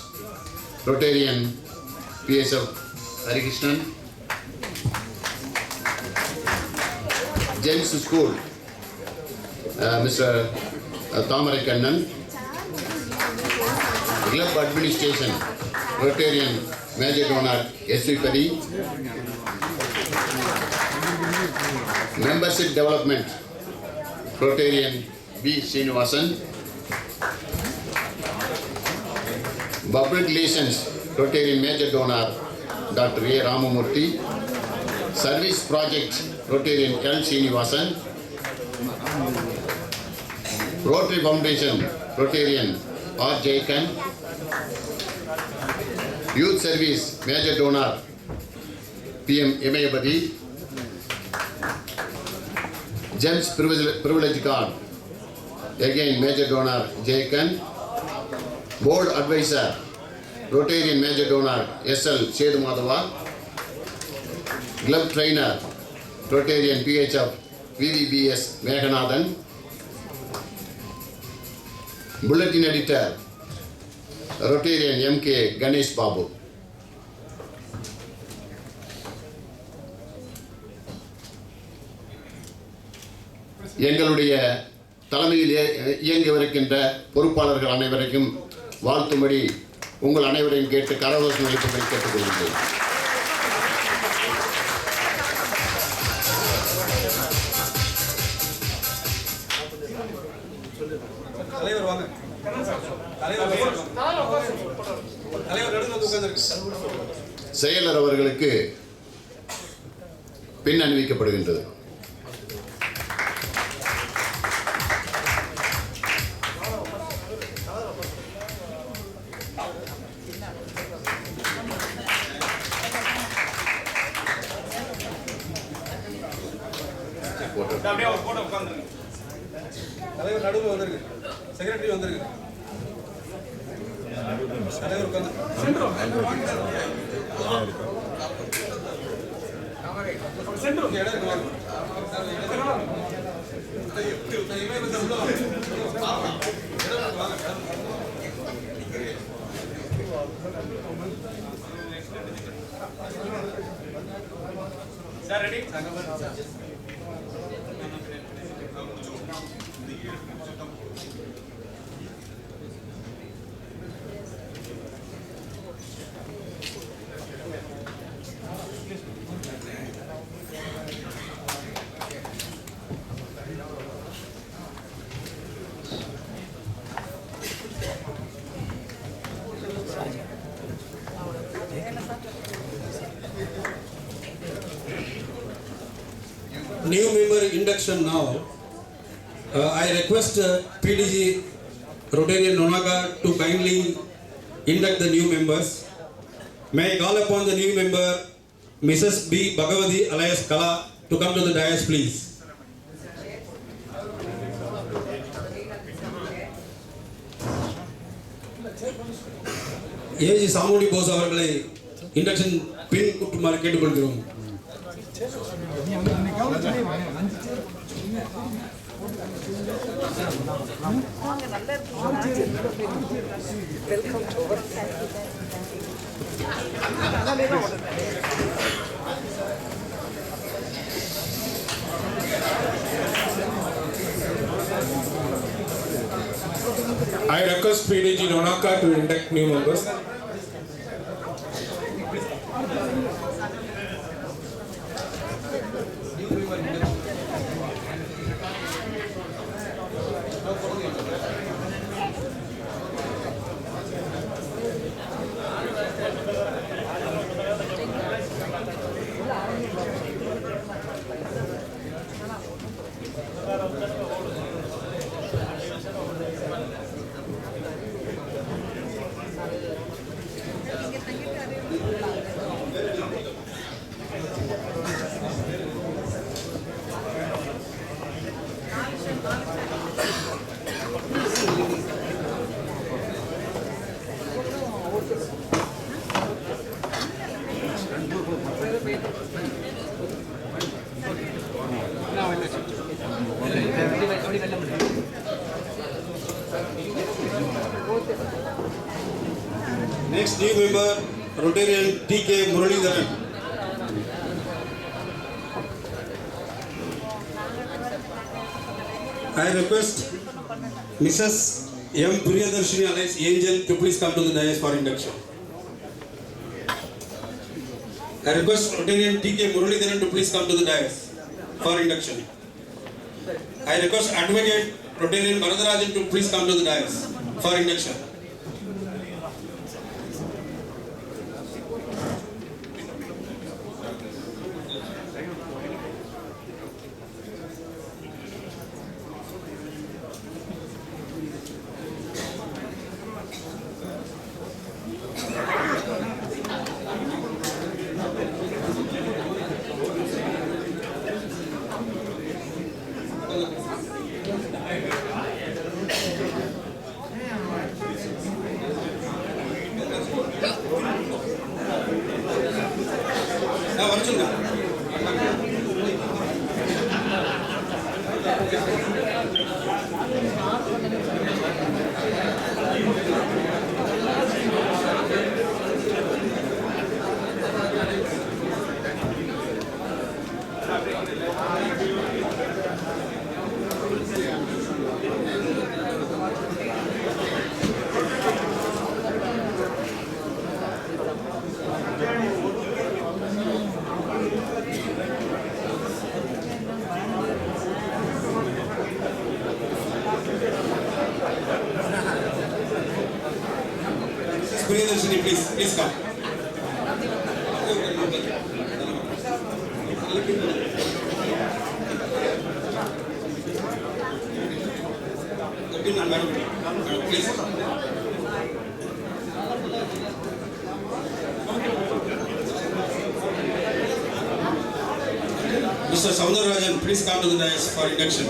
Rotarian PSF Harikrishnan, James School, Mr. Thamarai Kannan, Club Administration, Rotarian Major Donor S.V. Padi, Membership Development, Rotarian B. Srinivasan, Public Relations, Rotarian Major Donor Dr. A. Ramamurthy, Service Project, Rotarian L. Srinivasan, Rotary Foundation, Rotarian R. Jaikan, Youth Service, Major Donor PM Emayabadi, Gems Privilege Card, again Major Donor Jaikan, Board Advisor, Rotarian Major Donor S.L. Sedumadava, Glove Trainer, Rotarian PHF VVBS Meghanathan, Bulletin Editor, Rotarian MK Ganesh Babu. எங்களுடைய தலைமையில் இயங்கவிருக்கின்ற பொறுப்பாளர்கள் அனைவரையும் வாழ்த்தும்படி உங்கள் அனைவரையும் கேட்டு கரகோஷம் அளிக்கும்படி கேட்டுக்கொள்கிறேன்.
தலைவர் வாங்க. தலைவர் நடுவில் வந்து உட்கார்ந்திருக்கு.
செயலர் அவர்களுக்கு பின் அணிவிக்கப்படுகின்றது.
தலைவர் நடுவில் வந்திருக்கு. செக்ரட்டரி வந்திருக்கு. தலைவர் உட்கார்ந்து. சென்ட்ரல் இடம் இருக்கு வாங்க. Sir ready? New member induction now. I request PDG Rotarian Nonaga to kindly induct the new members. May I call upon the new member Mrs. B. Bhagavati alias Kala to come to the dais, please. ஏஜி சாமுடி போஸ் அவர்களை induction பின் கூட்டுமாறு கேட்டுக்கொள்கிறோம். I request PDG Nonaka to induct new members. Next new member, Rotarian TK Muralidharan. I request Mrs. M. Priyadarshini alias Angel to please come to the dais for induction. I request Rotarian TK Muralidharan to please come to the dais for induction. I request Advocate Rotarian Varadarajan to please come to the dais for induction. Priyadarshini, please come. Please. Mr. Soundararajan, please come to the dais for induction.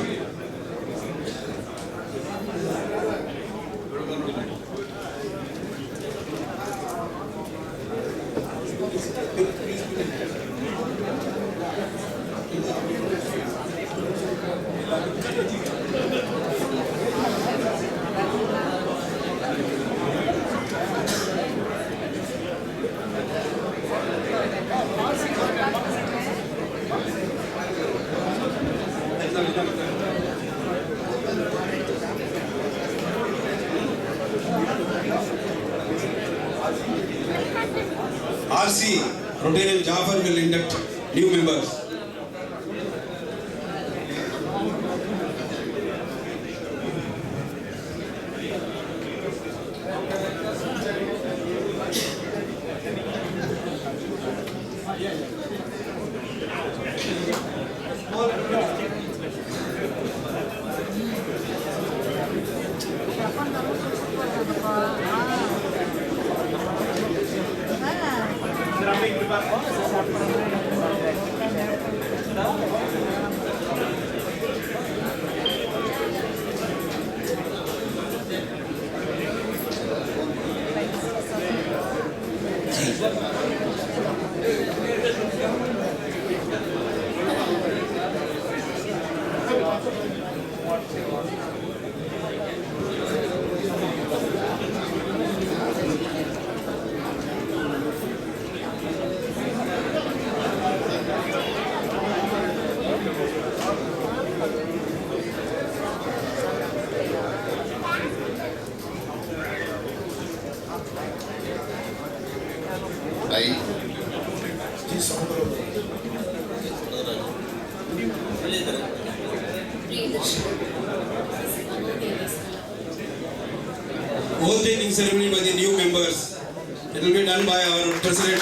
RC Rotarian Jafar will induct new members. Oath taking ceremony by the new members. It will be done by our president.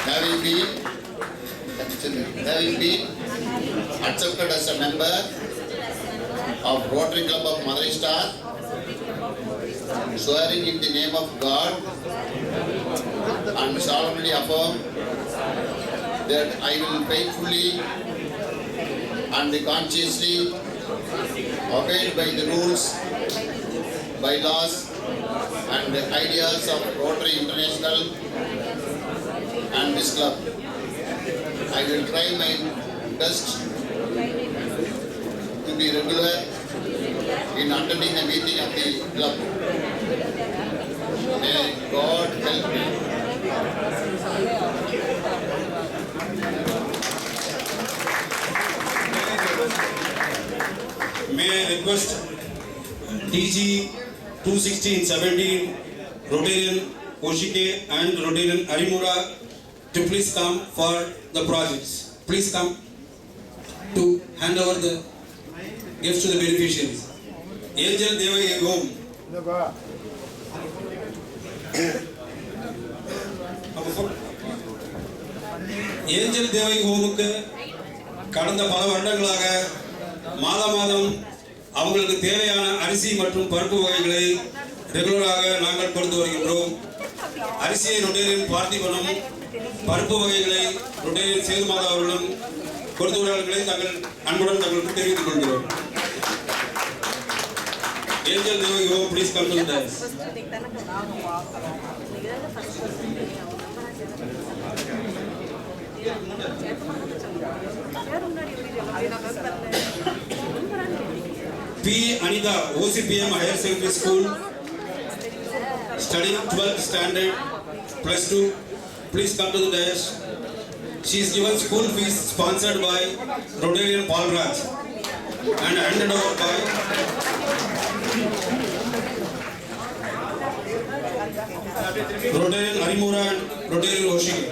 Having been accepted as a member of Rotary Club of Madurai Star, swearing in the name of God and solemnly affirm that I will faithfully and consciously obeyed by the rules, bylaws and ideas of Rotary International and this club. I will try my best to be regular in attending a meeting of the club. May God help me.
May I request DG 216-17 Rotarian Oshike and Rotarian Arimura to please come for the projects. Please come to hand over the gifts to the beneficiaries. Angel Devai Home. Angel Devai Home கடந்த பல வருடங்களாக மாதம் அவங்களுக்கு தேவையான அரிசி மற்றும் பருப்பு வகைகளை ரெகுலராக நாங்கள் கொடுத்து வருகின்றோம். அரிசியை ரொட்டேரியன் பார்த்திபனும் பருப்பு வகைகளை ரொட்டேரியன் சேதுமாதா அவர்களும் கொடுத்து வருவதை தங்கள் அன்புடன் தங்களுக்கு தெரிவித்துக் கொள்கிறோம். Angel Devaki home please come to the dais. P. Anita, OCPM Higher Secondary School, studying 12th standard, +2. Please come to the dais. She is given school fees sponsored by Rotarian Paul Raj and handed over by Rotarian Arimura and Rotarian Oshike.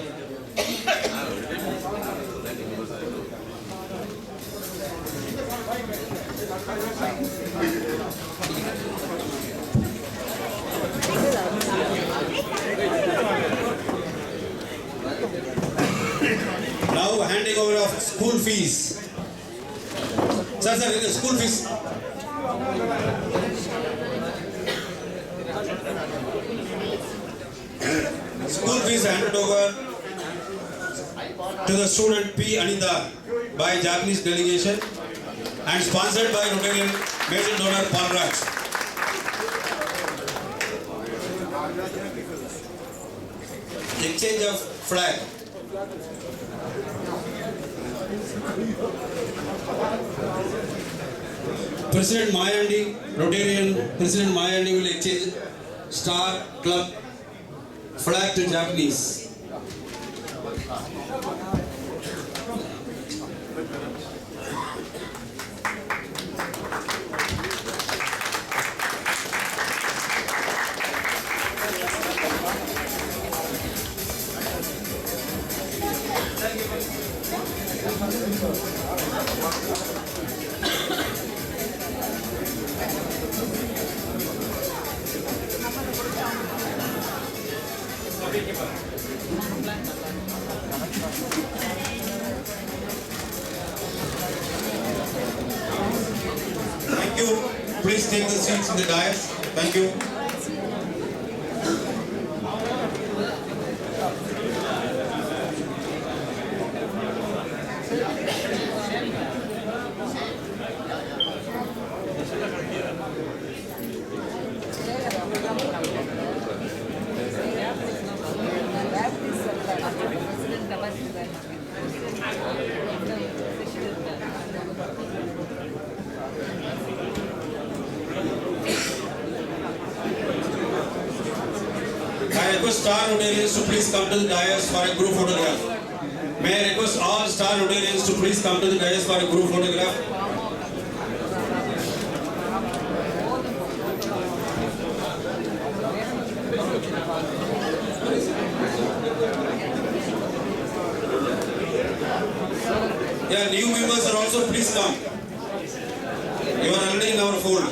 fees. Sir, school fees. School fees handed over to the student P. Anita by Japanese delegation and sponsored by Rotarian major donor Palraj. Exchange of flag. President Mayandi, Rotarian President Mayandi will exchange Star Club flag to Japanese. Thank you. Please take the seats in the dais. Thank you. I request Star Rotarians to please come to the dais for a group photograph. May I request all Star Rotarians to please come to the dais for a group photograph. Yeah, new members are also please come. You are already in our fold.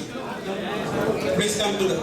Please come to the.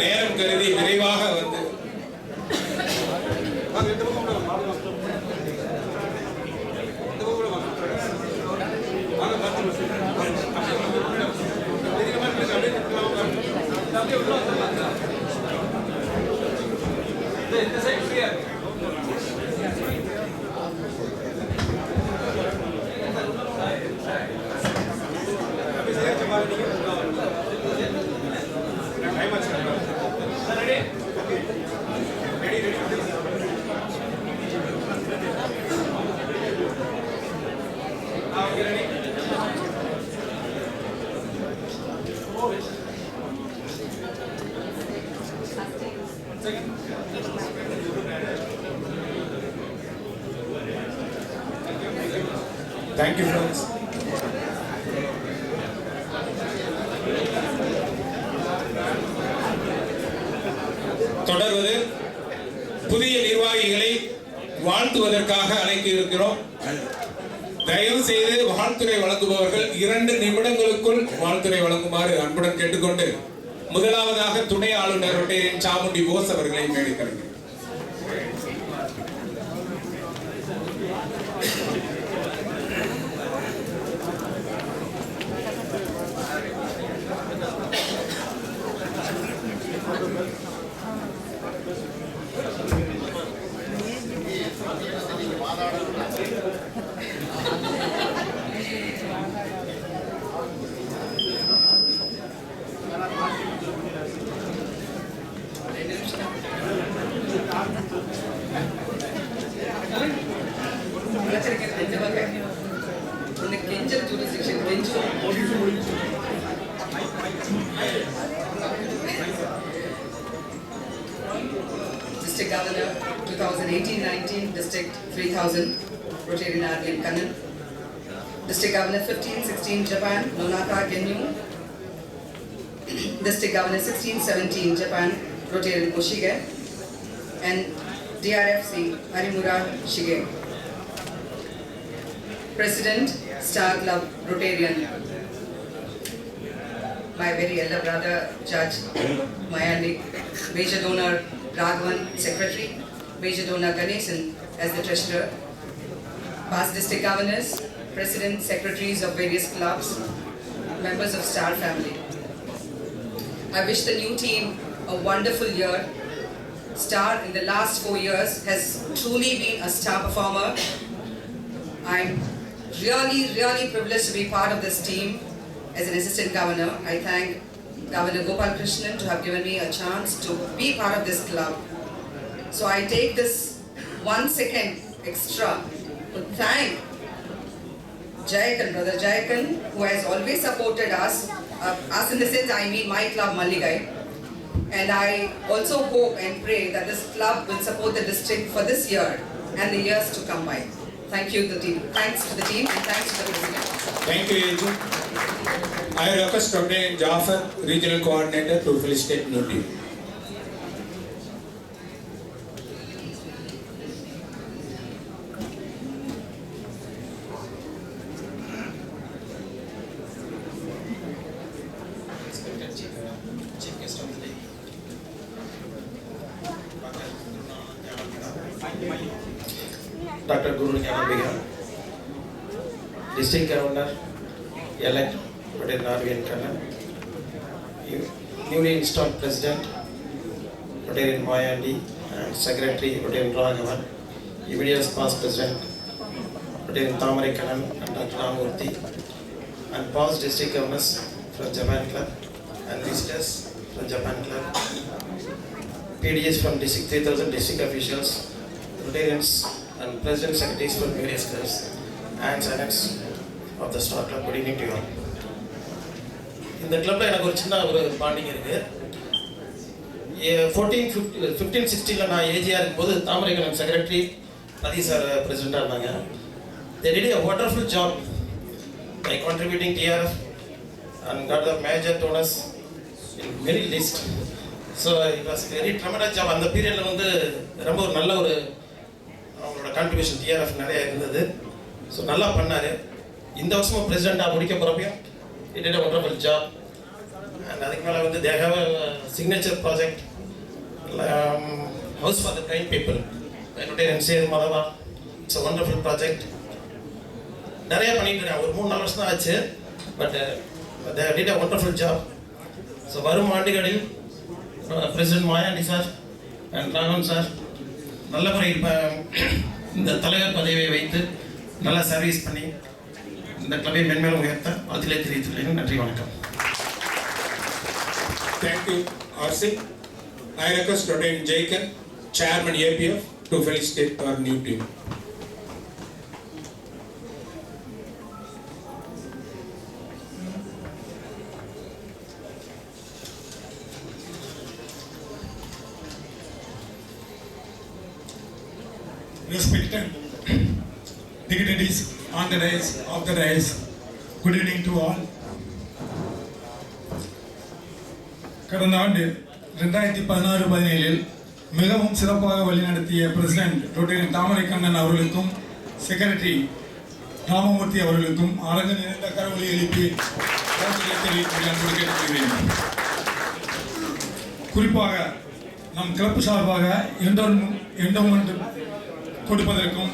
நேரம் கருதி விரைவாக வந்து Thank you, friends. தொடர்வது புதிய நிர்வாகிகளை வாழ்த்துவதற்காக அழைக்க இருக்கிறோம். தயவு செய்து வாழ்த்துரை வழங்குபவர்கள் 2 நிமிடங்களுக்குள் வாழ்த்துரை வழங்குமாறு அன்புடன் கேட்டுக்கொண்டு முதலாவதாக துணை ஆளுநர் ரொட்டேரியன் சாமுண்டி போஸ் அவர்களை மேடைக்கிறேன்.
District Governor 2018-19, District 3000, Rotarian R.V.N. Kannan. District Governor 15-16, Japan, Nonaka Genyu. District Governor 16-17, Japan, Rotarian Koshige. And DRFC, Harimura Shige. President, Star Club, Rotarian. My very elder brother, Judge Mayandi. Major Donor, Raghavan, Secretary. Major Donor Ganesan as the Treasurer. Past District Governors, President, Secretaries of various clubs, members of Star family. I wish the new team a wonderful year. Star in the last 4 years has truly been a star performer. I'm really privileged to be part of this team as an Assistant Governor. I thank Governor Gopal Krishnan to have given me a chance to be part of this club. So I take this 1 second extra to thank Jayakan, Brother Jayakan, who has always supported us in the sense I mean my club Malligai. And I also hope and pray that this club will support the district for this year and the years to come by. Thank you, the team. Thanks to the team and thanks to the President.
Thank you, Agent. I request Dr. Jafar, Regional Coordinator, to felicitate new team.
Dr. Guru Nyanabiga, District Governor, elect Rotarian R.V.N. Kannan, newly installed President, Rotarian Mayandi, and Secretary, Rotarian Raghavan, immediate past President, Rotarian Thamari Kannan and Dr. Ramurthy, and past District Governors from Japan Club, and visitors from Japan Club, PDS from District 3000, district officials, Rotarians, and President Secretaries for various clubs and Senates of the Star Club. Good evening to you all. இந்த கிளப்ல எனக்கு ஒரு சின்ன ஒரு bonding இருக்கு. 15-16ல நான் ஏஜியா இருக்கும்போது தாமரைக்கணன் secretary நதி சார் பிரசிடென்டா இருந்தாங்க. They did a wonderful job by contributing TRF and got the major donors in very list. So it was very tremendous job. அந்த பீரியட்ல வந்து ரொம்ப ஒரு நல்ல ஒரு அவங்களோட கான்ட்ரிபியூஷன் டிஆர்எஃப் நிறைய இருந்தது. ஸோ நல்லா பண்ணார். இந்த வருஷமும் பிரசிடெண்ட்டாக முடிக்க போகிறப்பையும் it did a wonderful job. And அதுக்கு மேலே வந்து they have a signature project, house for the kind people, Rotarian Sethu Madhava. It's a wonderful project. நிறைய பண்ணிட்டு இருக்காங்க. ஒரு 3-4 வருஷம் தான் ஆச்சு. But they did a wonderful job. So வரும் ஆண்டுகளில் president Mayandi sir and Raghavan sir நல்ல முறையில் இந்த தலைவர் பதவியை வைத்து நல்லா சர்வீஸ் பண்ணி இந்த கிளப்பை மென்மேலும் உயர்த்த அதிலே தெரிவித்துள்ளேன். நன்றி, வணக்கம்.
Thank you, RC. I request Dr. Jayakan, Chairman APF, to felicitate our new team.
Respected dignitaries on the dais, off the dais, good evening to all. கடந்த ஆண்டு 2016-17 மிகவும் சிறப்பாக வழிநடத்திய பிரசிடென்ட் ரோட்டரியன் தாமரை கண்ணன் அவர்களுக்கும் செக்ரட்டரி ராமமூர்த்தி அவர்களுக்கும் அரங்கு நிறைந்த கரவொலி எழுப்பி கேட்டுக்கொள்கிறேன். குறிப்பாக நம் கிளப் சார்பாக என்டோமெண்ட் கொடுப்பதற்கும்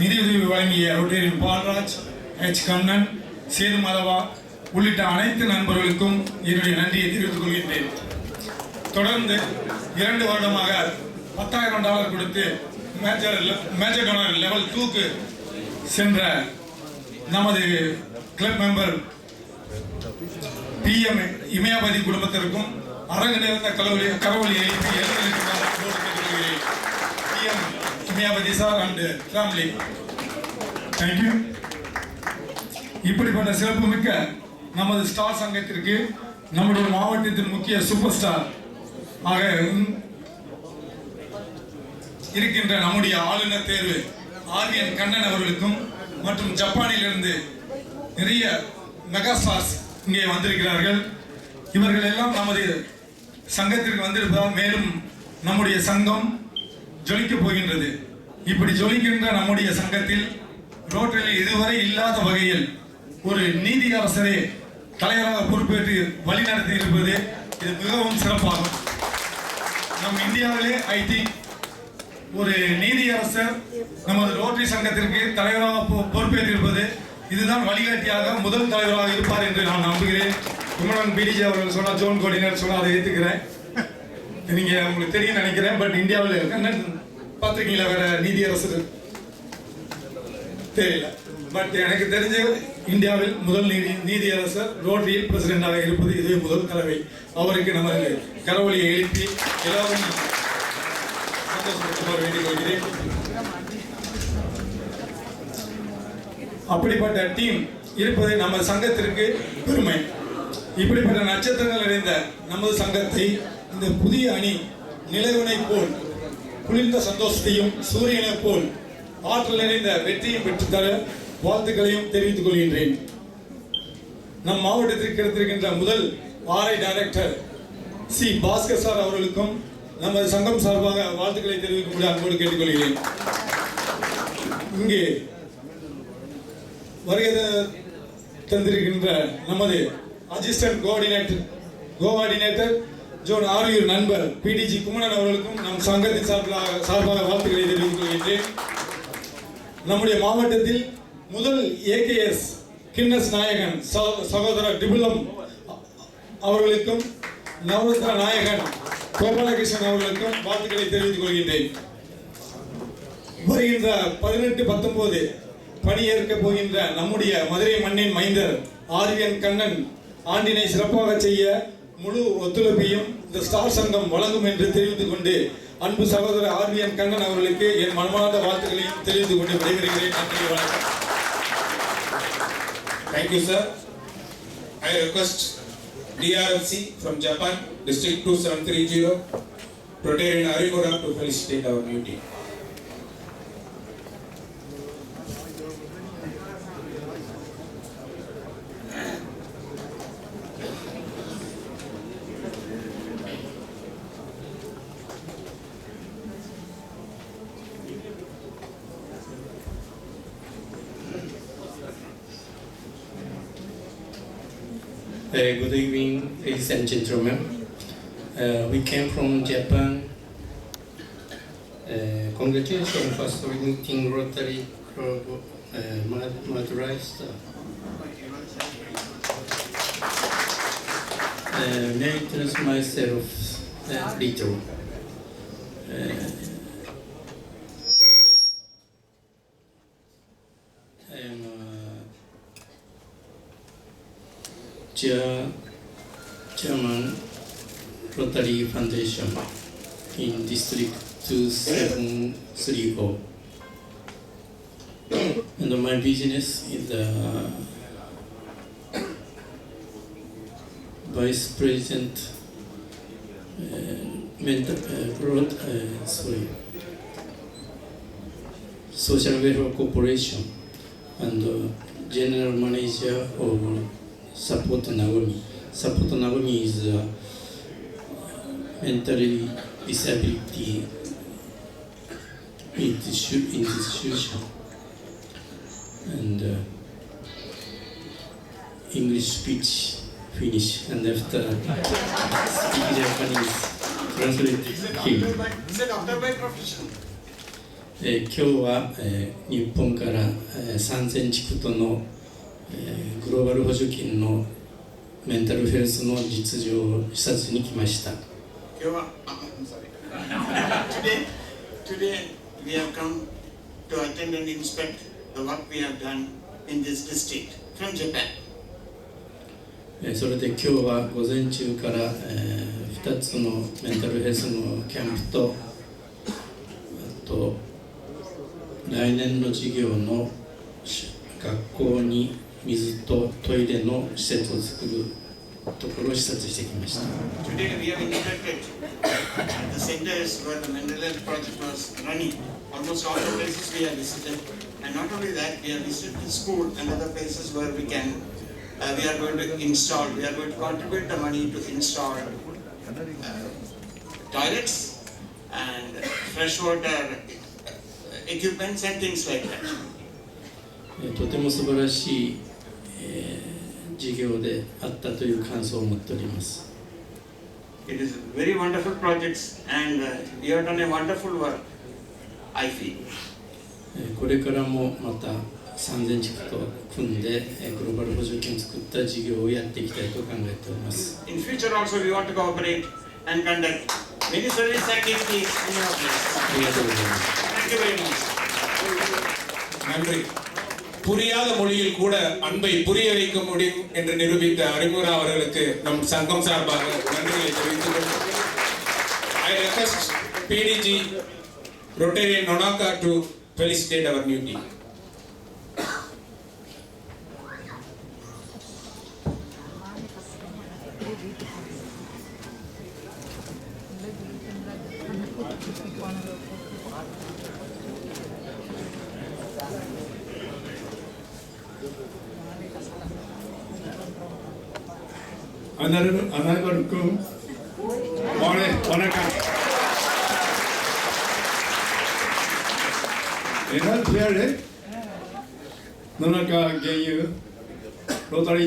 நிதியுதவி வழங்கிய ரோட்டரியன் பால்ராஜ், எச் கண்ணன், சேது மாதவா உள்ளிட்ட அனைத்து நண்பர்களுக்கும் என்னுடைய நன்றியை தெரிவித்துக் கொள்கின்றேன். தொடர்ந்து 2 வருடமாக $10,000 கொடுத்து மேஜர் டோனர் லெவல் 2க்கு சென்ற நமது கிளப் மெம்பர் PM இமயாபதி குடும்பத்திற்கும் அரங்கு நிறைந்த கரவொலி எழுப்பி கேட்டுக்கொள்கிறேன். Somyapati sir and family. Thank you. இப்படிப்பட்ட சிறப்புமிக்க நமது ஸ்டார் சங்கத்திற்கு நம்முடைய மாவட்டத்தின் முக்கிய சூப்பர் ஸ்டார் ஆக இருக்கின்ற நம்முடைய ஆளுநர் தேர்வு ஆர்விஎன் கண்ணன் அவர்களுக்கும் மற்றும் ஜப்பானிலிருந்து நிறைய மெகா ஸ்டார்ஸ் இங்கே வந்திருக்கிறார்கள். இவர்கள் எல்லாம் நமது சங்கத்திற்கு வந்திருப்பதால் மேலும் நம்முடைய சங்கம் ஜொலிக்கப் போகின்றது. இப்படி ஜொலிக்கின்ற நம்முடைய சங்கத்தில் ரோட்டரியில் இதுவரை இல்லாத வகையில் ஒரு நீதியரசரே தலைவராக பொறுப்பேற்று வழிநடத்தி இருப்பது இது மிகவும் சிறப்பாகும். நம் இந்தியாவிலே ஐ திங்க் ஒரு நீதியரசர் நமது ரோட்டரி சங்கத்திற்கு தலைவராக பொறுப்பேற்றிருப்பது இதுதான் வழிகாட்டியாக முதல் தலைவராக இருப்பார் என்று நான் நம்புகிறேன். குமரன் பிடிஜி அவர்கள் சொன்னா, ஜோன் கோஆர்டினேட்டர் சொன்னா அதை ஏற்றுக்கிறேன். நீங்க உங்களுக்கு தெரியும் நினைக்கிறேன். பட் இந்தியாவில் கண்ணன் பார்த்துருக்கீங்களா வேற நீதியரசர் தெரியல. பட் எனக்கு தெரிஞ்ச இந்தியாவில் முதல் நீதியரசர் ரோட்டரியில் பிரசிடென்டாக இருப்பது இதுவே முதல் தலைவை. அவருக்கு நமது கரவொலியை எழுப்பி எல்லாரும் சந்தோஷப்படுத்த வேண்டிக் கொள்கிறேன். அப்படிப்பட்ட டீம் இருப்பது நமது சங்கத்திற்கு பெருமை. இப்படிப்பட்ட நட்சத்திரங்கள் நிறைந்த நமது சங்கத்தை இந்த புதிய அணி நிலவினை போல் குளிர்ந்த சந்தோஷத்தையும் சூரியனை போல் ஆற்றல் நிறைந்த வெற்றியும் பெற்றுத்தர வாழ்த்துக்களையும் தெரிவித்துக் கொள்கின்றேன். நம் மாவட்டத்திற்கு கிடைத்திருக்கின்ற முதல் RI director C Bhaskar sir அவர்களுக்கும் நமது சங்கம் சார்பாக வாழ்த்துக்களை தெரிவிக்கும்படி அன்போடு கேட்டுக்கொள்கிறேன். இங்கே வருகை தந்திருக்கின்ற நமது அசிஸ்டன்ட் கோஆர்டினேட்டர் ஜோன் ஆர்யூர் நண்பர் பிடிஜி குமரன் அவர்களுக்கும் நம் சங்கத்தின் சார்பாக வாழ்த்துக்களை தெரிவித்துக் கொள்கின்றேன். நம்முடைய மாவட்டத்தில் முதல் ஏகேஎஸ் கின்னஸ் நாயகன் சகோதரர் டிபுலம் அவர்களுக்கும் நவரத்ன நாயகன் கோபாலகிருஷ்ணன் அவர்களுக்கும் வாழ்த்துக்களை தெரிவித்துக் கொள்கின்றேன். வருகின்ற 18-19 பணியேற்க போகின்ற நம்முடைய மதுரை மண்ணின் மைந்தர் ஆர்விஎன் கண்ணன் ஆண்டினை சிறப்பாக செய்ய முழு ஒத்துழைப்பையும் இந்த ஸ்டார் சங்கம் வழங்கும் என்று தெரிவித்துக் கொண்டு அன்பு சகோதரர் ஆர்விஎன் கண்ணன் அவர்களுக்கு என் மனமார்ந்த வாழ்த்துக்களையும் தெரிவித்துக் கொண்டு விடைபெறுகிறேன். நன்றி, வணக்கம்.
Thank you, sir. I request DRFC from Japan, District 2730, Rotarian Arimura to felicitate our new team.
Good evening, ladies and gentlemen. We came from Japan. Congratulations for meeting Rotary Club Madurai Star. May I introduce myself a little. I am Chairman Rotary Foundation in District 2730. And my business is Vice President Social Welfare Corporation and General Manager of Support Nagomi. Support Nagomi is a mentally disability institution, and English speech finish, and after speak Japanese, translate him.今日は日本から3000地区とのグローバル補助金のメンタルヘルスの実情を視察に来ました。
Today we have come to attend and inspect the work we have done in this district from Japan.
それで今日は午前中から2つのメンタルヘルスのキャンプと、あと来年の授業の学校に水とトイレの施設を作るところを視察してきました。
Today we have inspected the centers where the mental health project was running. Almost all the places we have visited, and not only that, we have visited the school and other places where we are going to install. We are going to contribute the money to install toilets and freshwater equipments and things like that.
とても素晴らしい、授業であったという感想を持っております。
It is very wonderful projects, and you have done a wonderful work, I feel.
これからもまた3000地区と組んでグローバル補助金を作った事業をやっていきたいと考えております。
In future also we want to cooperate and conduct many service activities in your place.
ありがとうございます。
Thank you very much.
நன்றி. புரியாத மொழியில் கூட அன்பை புரிய வைக்க முடியும் என்று நிரூபித்த அரிமுரா அவர்களுக்கு நம் சங்கம் சார்பாக நன்றிகளை தெரிவித்துக் கொள்கிறேன். I request PDG Rotarian Nonaka to felicitate our new team.
அனைவருக்கும் வணக்கம். என்னோட பேரு நொனாக்கா கேயு Rotary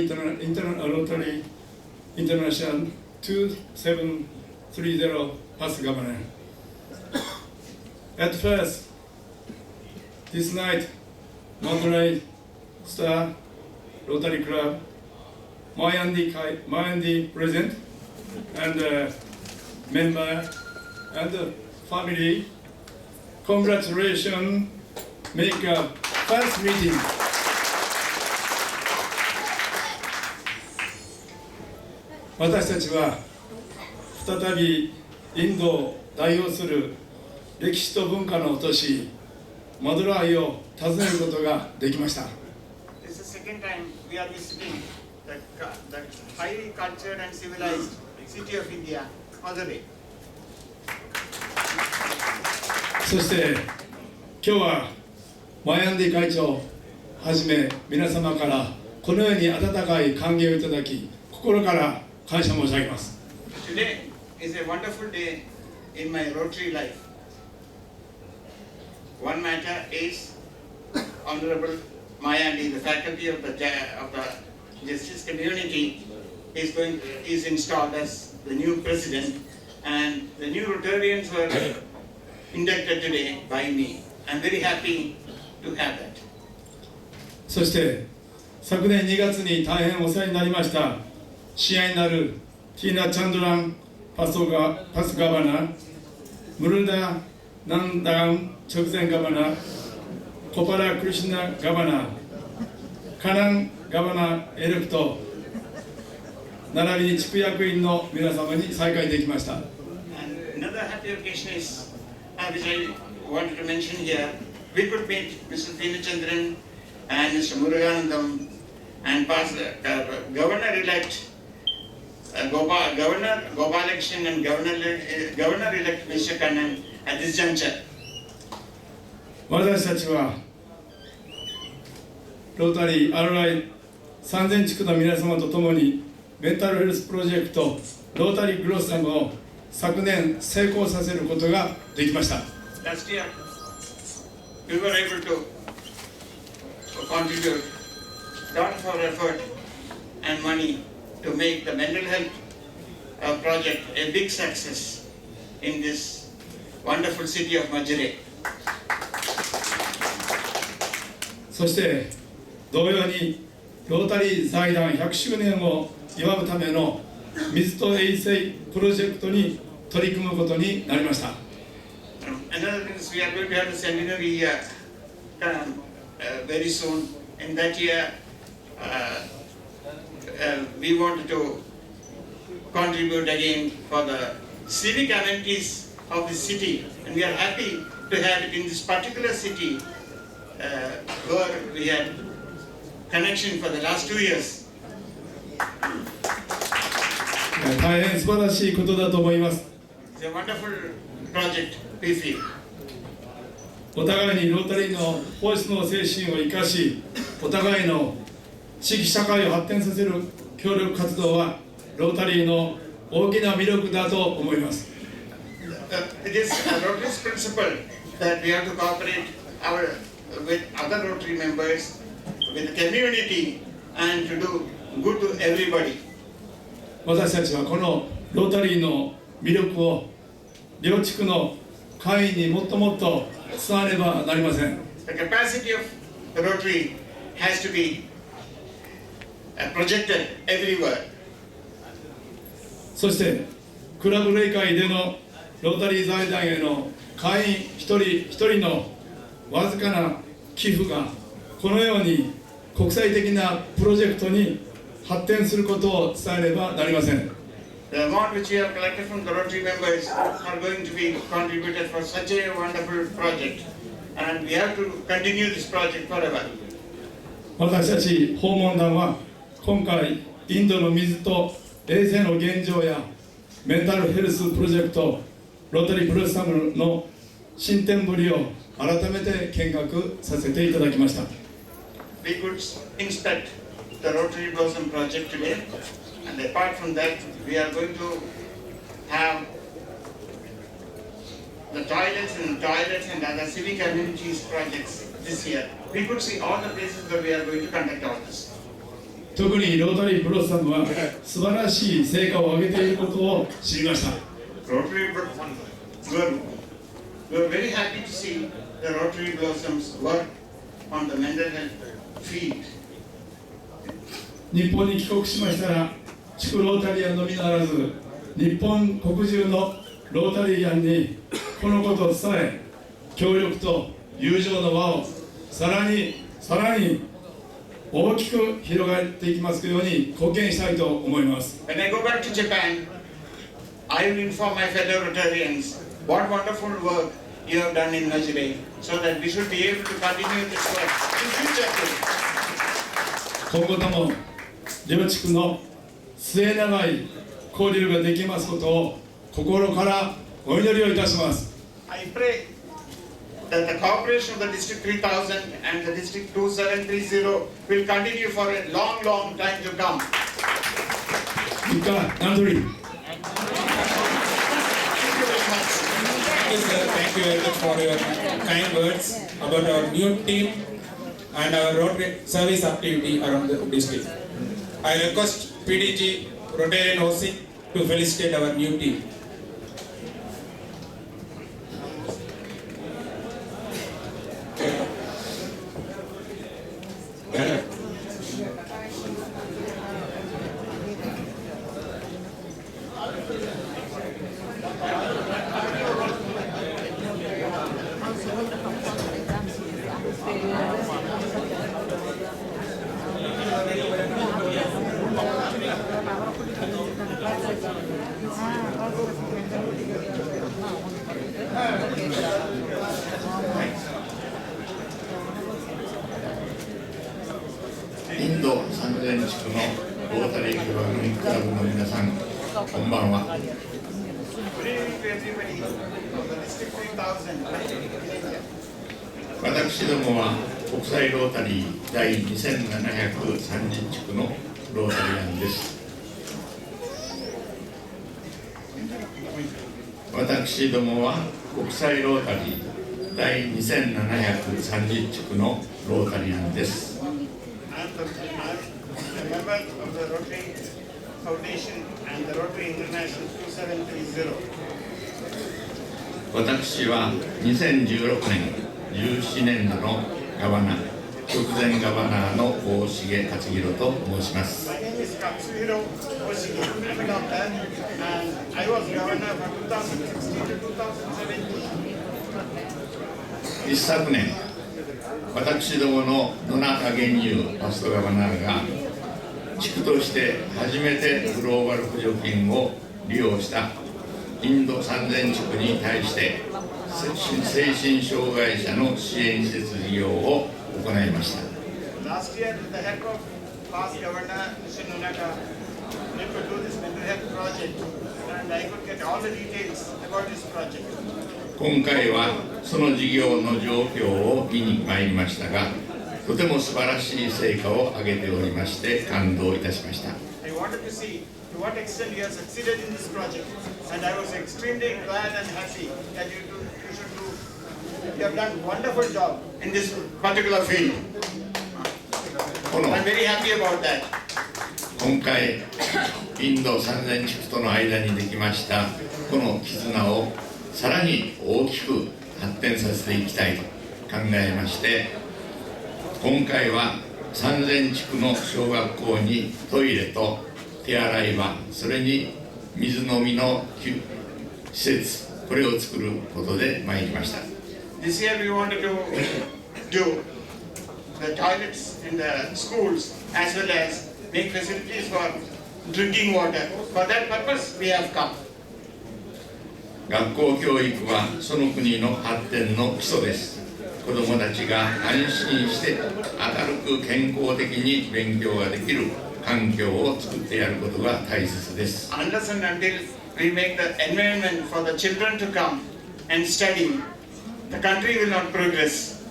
International 2730 past governor. At first, this night, Madurai Star Rotary Club, Mayandi present, and member and family, congratulations, make a first meeting. We 私たちは再びインドを代表する歴史と文化の都市マドライを訪ねることができました。
This is the second time we are visiting the highly cultured and civilized city of India, Madurai.
そして今日はマヤンディ会長はじめ皆様からこのように温かい歓迎をいただき心から感謝申し上げます。
Today is a wonderful day in my Rotary life. One matter is Honorable Mayandi, the faculty of the Justice community, is installed as the new president, and the new Rotarians were inducted today by me. I'm very happy to have that.
そして昨年2月に大変お世話になりました試合になるティーナ・チャンドランパスガバナ、ムルダ・ナンダン直前ガバナ、コパラ・クリシナガバナ、カナンガバナエレクト、並びに地区役員の皆様に再会できました。
Another happy occasion is, which I wanted to mention here, we could meet Mr. Dinachandran and Mr. Muruganandam and Governor-elect Governor Gopalakrishnan and Governor-elect Mr. Kannan at this juncture.
私たちはロータリー RI 3000地区の皆様と共にメンタルヘルスプロジェクトロータリーグロッサムを昨年成功させることができました。
Last year, we were able to contribute a lot of our effort and money to make the mental health project a big success in this wonderful city of Madurai.
そして同様にロータリー財団100周年を祝うための水と衛生プロジェクトに取り組むことになりました。
Another thing is we are going to have a centenary very soon. In that year, we wanted to contribute again for the civic amenities of the city, and we are happy to have it in this particular city where we had connection for the last 2 years.
大変素晴らしいことだと思います。
It's a wonderful project, we feel.
お互いにロータリーの奉仕の精神を生かし、お互いの地域社会を発展させる協力活動はロータリーの大きな魅力だと思います。
It is a Rotary's principle that we have to cooperate with other Rotary members, with the community, and to do good to everybody.
私たちはこのロータリーの魅力を両地区の会員にもっともっと伝わればなりません。
The capacity of the Rotary has to be projected everywhere.
そしてクラブ例会でのロータリー財団への会員一人一人のわずかな寄付がこのように国際的なプロジェクトに発展することを伝えればなりません。
The amount which we have collected from the Rotary members are going to be contributed for such a wonderful project, and we have to continue this project forever.
私たち訪問団は今回インドの水と衛生の現状やメンタルヘルスプロジェクトロータリープロスタムの進展ぶりを改めて見学させていただきました。
We could inspect the Rotary Blossom project today, and apart from that, we are going to have the toilets and other civic amenities projects this year. We could see all the places where we are going to conduct all this.
特にロータリーブロッサムは素晴らしい成果を上げていることを知りました。
Rotary we are very happy to see the Rotary Blossoms work on the mental health field.
日本に帰国しましたら地区ロータリアンのみならず日本国中のロータリアンにこのことを伝え協力と友情の輪をさらに大きく広がっていきますように貢献したいと思います。
When I go back to Japan, I will inform my fellow Rotarians what wonderful work you have done in Najire, so that we should be able to continue this work in future too.
今後とも両地区の末永い交流ができますことを心からお祈りをいたします。
I pray that the cooperation of the District 3000 and the District 2730 will continue for a long, long time to come.
いかナンドリー。
Thank you, sir. Thank you very much for your kind words about our new team and our Rotary service activity around the district. I request PDG Rotarian OC to felicitate our new team.
インド3000地区のロータリークラブの皆さん、こんばんは。
Good evening to everybody of the District 3000.
私どもは国際ロータリー第2730地区のロータリアンです。私どもは国際ロータリー第2730地区のロータリアンです。
I'm a member of the Rotary Foundation and the Rotary International 2730.
私は2016年、17年度のガバナー、直前ガバナーの大重克弘と申します。
My name is Katsuhiro Oshige. I'm a doctor and I was governor from 2016 to 2017.
一昨年、私どもの野中源優ファストガバナーが地区として初めてグローバル補助金を利用したインド3000地区に対して
精神障害者の支援施設事業を行いました。
Last year, with the help of past governor, Mr. Nunaka, we could do this mental health project, and I could get all the details about this project.
今回はその事業の状況を見に参りましたが、とても素晴らしい成果を上げておりまして感動いたしました。
I wanted to see to what extent you have succeeded in this project, and I was extremely glad and happy that you have done a wonderful job in this particular field. I'm very happy about that.
今回インド三千地区との間にできましたこの絆をさらに大きく発展させていきたいと考えまして、今回は三千地区の小学校にトイレと手洗い場、それに水飲みの施設、これを作ることで参りました。
This year we wanted to do the toilets in the schools as well as make facilities for drinking water. For that purpose we have come.
学校教育はその国の発展の基礎です。子どもたちが安心して明るく健康的に勉強ができる環境を作ってやることが大切です。
Unless and until we make the environment for the children to come and study, the country will not progress.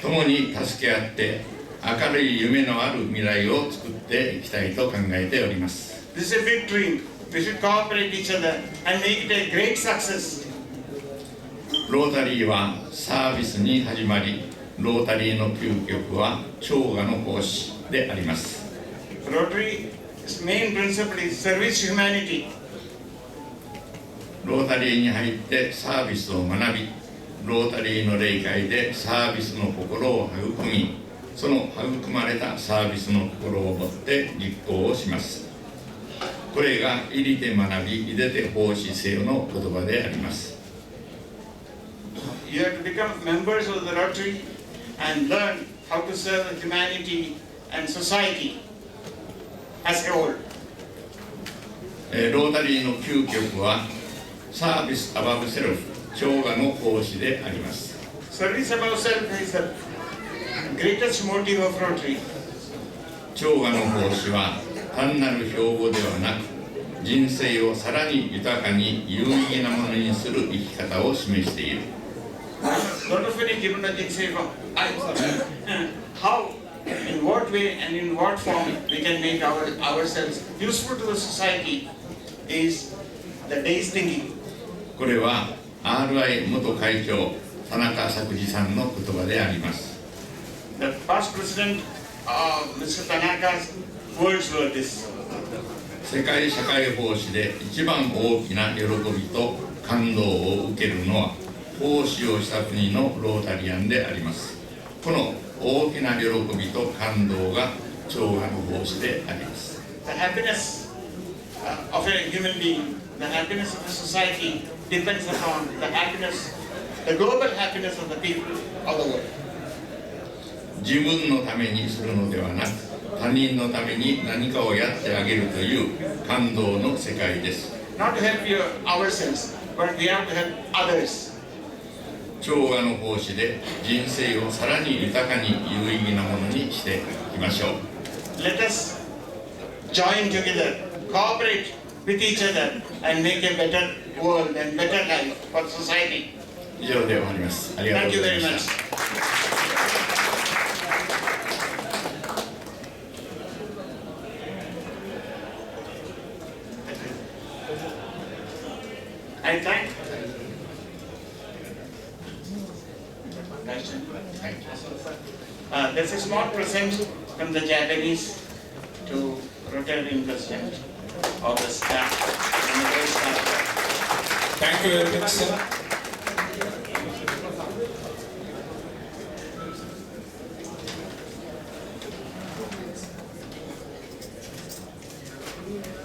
共に助け合って明るい夢のある未来を作っていきたいと考えております。
This is a big dream. We should cooperate each other and make it a great success.
ロータリーはサービスに始まり、ロータリーの究極は調和の奉仕であります。
Rotary's main principle is service to humanity.
ロータリーに入ってサービスを学び、ロータリーの霊界でサービスの心を育み、その育まれたサービスの心を持って実行をします。これが入りて学び、入れて奉仕せよの言葉であります。
You have to become members of the Rotary and learn how to serve humanity and society as a whole.
ロータリーの究極はサービスアバブセルフ、調和の奉仕であります。
Service above self is the greatest motive of Rotary.
調和の奉仕は単なる標語ではなく、人生をさらに豊かに有意義なものにする生き方を示している。
How, in what way and in what form we can make ourselves useful to the society is the day's thinking.
これは RI 元会長田中作次さんの言葉であります。
The past president, Mr. Tanaka's words were this.
世界社会奉仕で一番大きな喜びと感動を受けるのは奉仕をした国のロータリアンであります。この大きな喜びと感動が調和の奉仕であります。
The happiness of a human being, the happiness of a society depends upon the happiness, the global happiness of the people of the world.
自分のためにするのではなく、他人のために何かをやってあげるという感動の世界です。
Not to help ourselves, but we have to help others.
調和の奉仕で人生をさらに豊かに有意義なものにしていきましょう。
Let us join together, cooperate with each other, and make a better world and better life for society.
以上で終わります。ありがとうございました。
I thank. There's a small present from the Japanese to Rotarian President of the staff and the great staff.
Thank you very much, sir.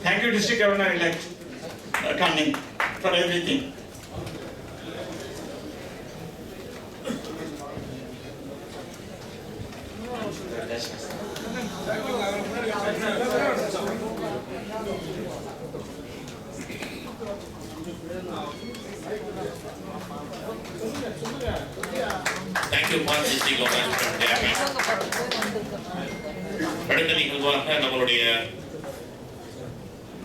Thank you, District Governor-elect Kanning, for everything.
Thank you, Paul District Government from Japan. அடுத்த நிகழ்வாக நம்மளுடைய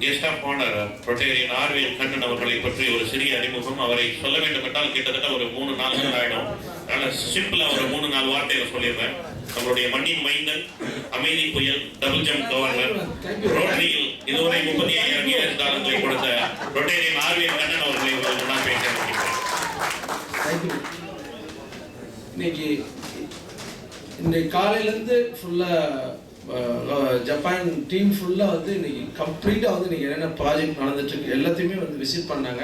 guest of honour Rotarian RVL Kannan அவர்களை பற்றி ஒரு சிறிய அறிமுகம். அவரை சொல்ல வேண்டும் என்றால் கிட்டத்தட்ட ஒரு 3-4 நாள் ஆயிடும். அதனால சிம்பிளா ஒரு 3-4 வார்த்தைகளை சொல்லிடுறேன். நம்மளுடைய மண்ணின் மைந்தன், அமைதி புயல், டபுள் ஜம்ப் கவர்னர், ரோட்டரியில் இதுவரை 35,000 US டாலர்களை கொடுத்த ரொட்டேரியன் ஆர்விஎல் கண்ணன் அவர்களை முன்னால் பேச
இன்னைக்கு காலையிலேருந்து ஃபுல்லாக ஜப்பான் டீம் ஃபுல்லாக வந்து இன்னைக்கு கம்ப்ளீட்டாக வந்து இன்னைக்கு என்னென்ன ப்ராஜெக்ட் நடந்துட்டுருக்கு எல்லாத்தையுமே வந்து விசிட் பண்ணாங்க.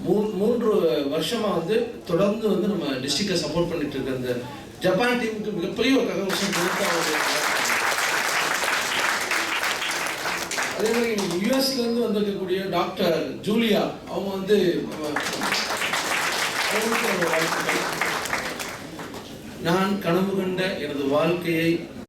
3 வருஷமாக வந்து தொடர்ந்து வந்து நம்ம டிஸ்ட்ரிக்டை சப்போர்ட் பண்ணிட்டு இருக்க அந்த ஜப்பான் டீமுக்கு மிகப்பெரிய ஒரு விஷயம் கொடுத்தா. அதே மாதிரி இன்னைக்கு யூஎஸ்லேருந்து வந்திருக்கக்கூடிய டாக்டர் ஜூலியா அவங்க வந்து நான் கனவு கண்ட எனது வாழ்க்கையை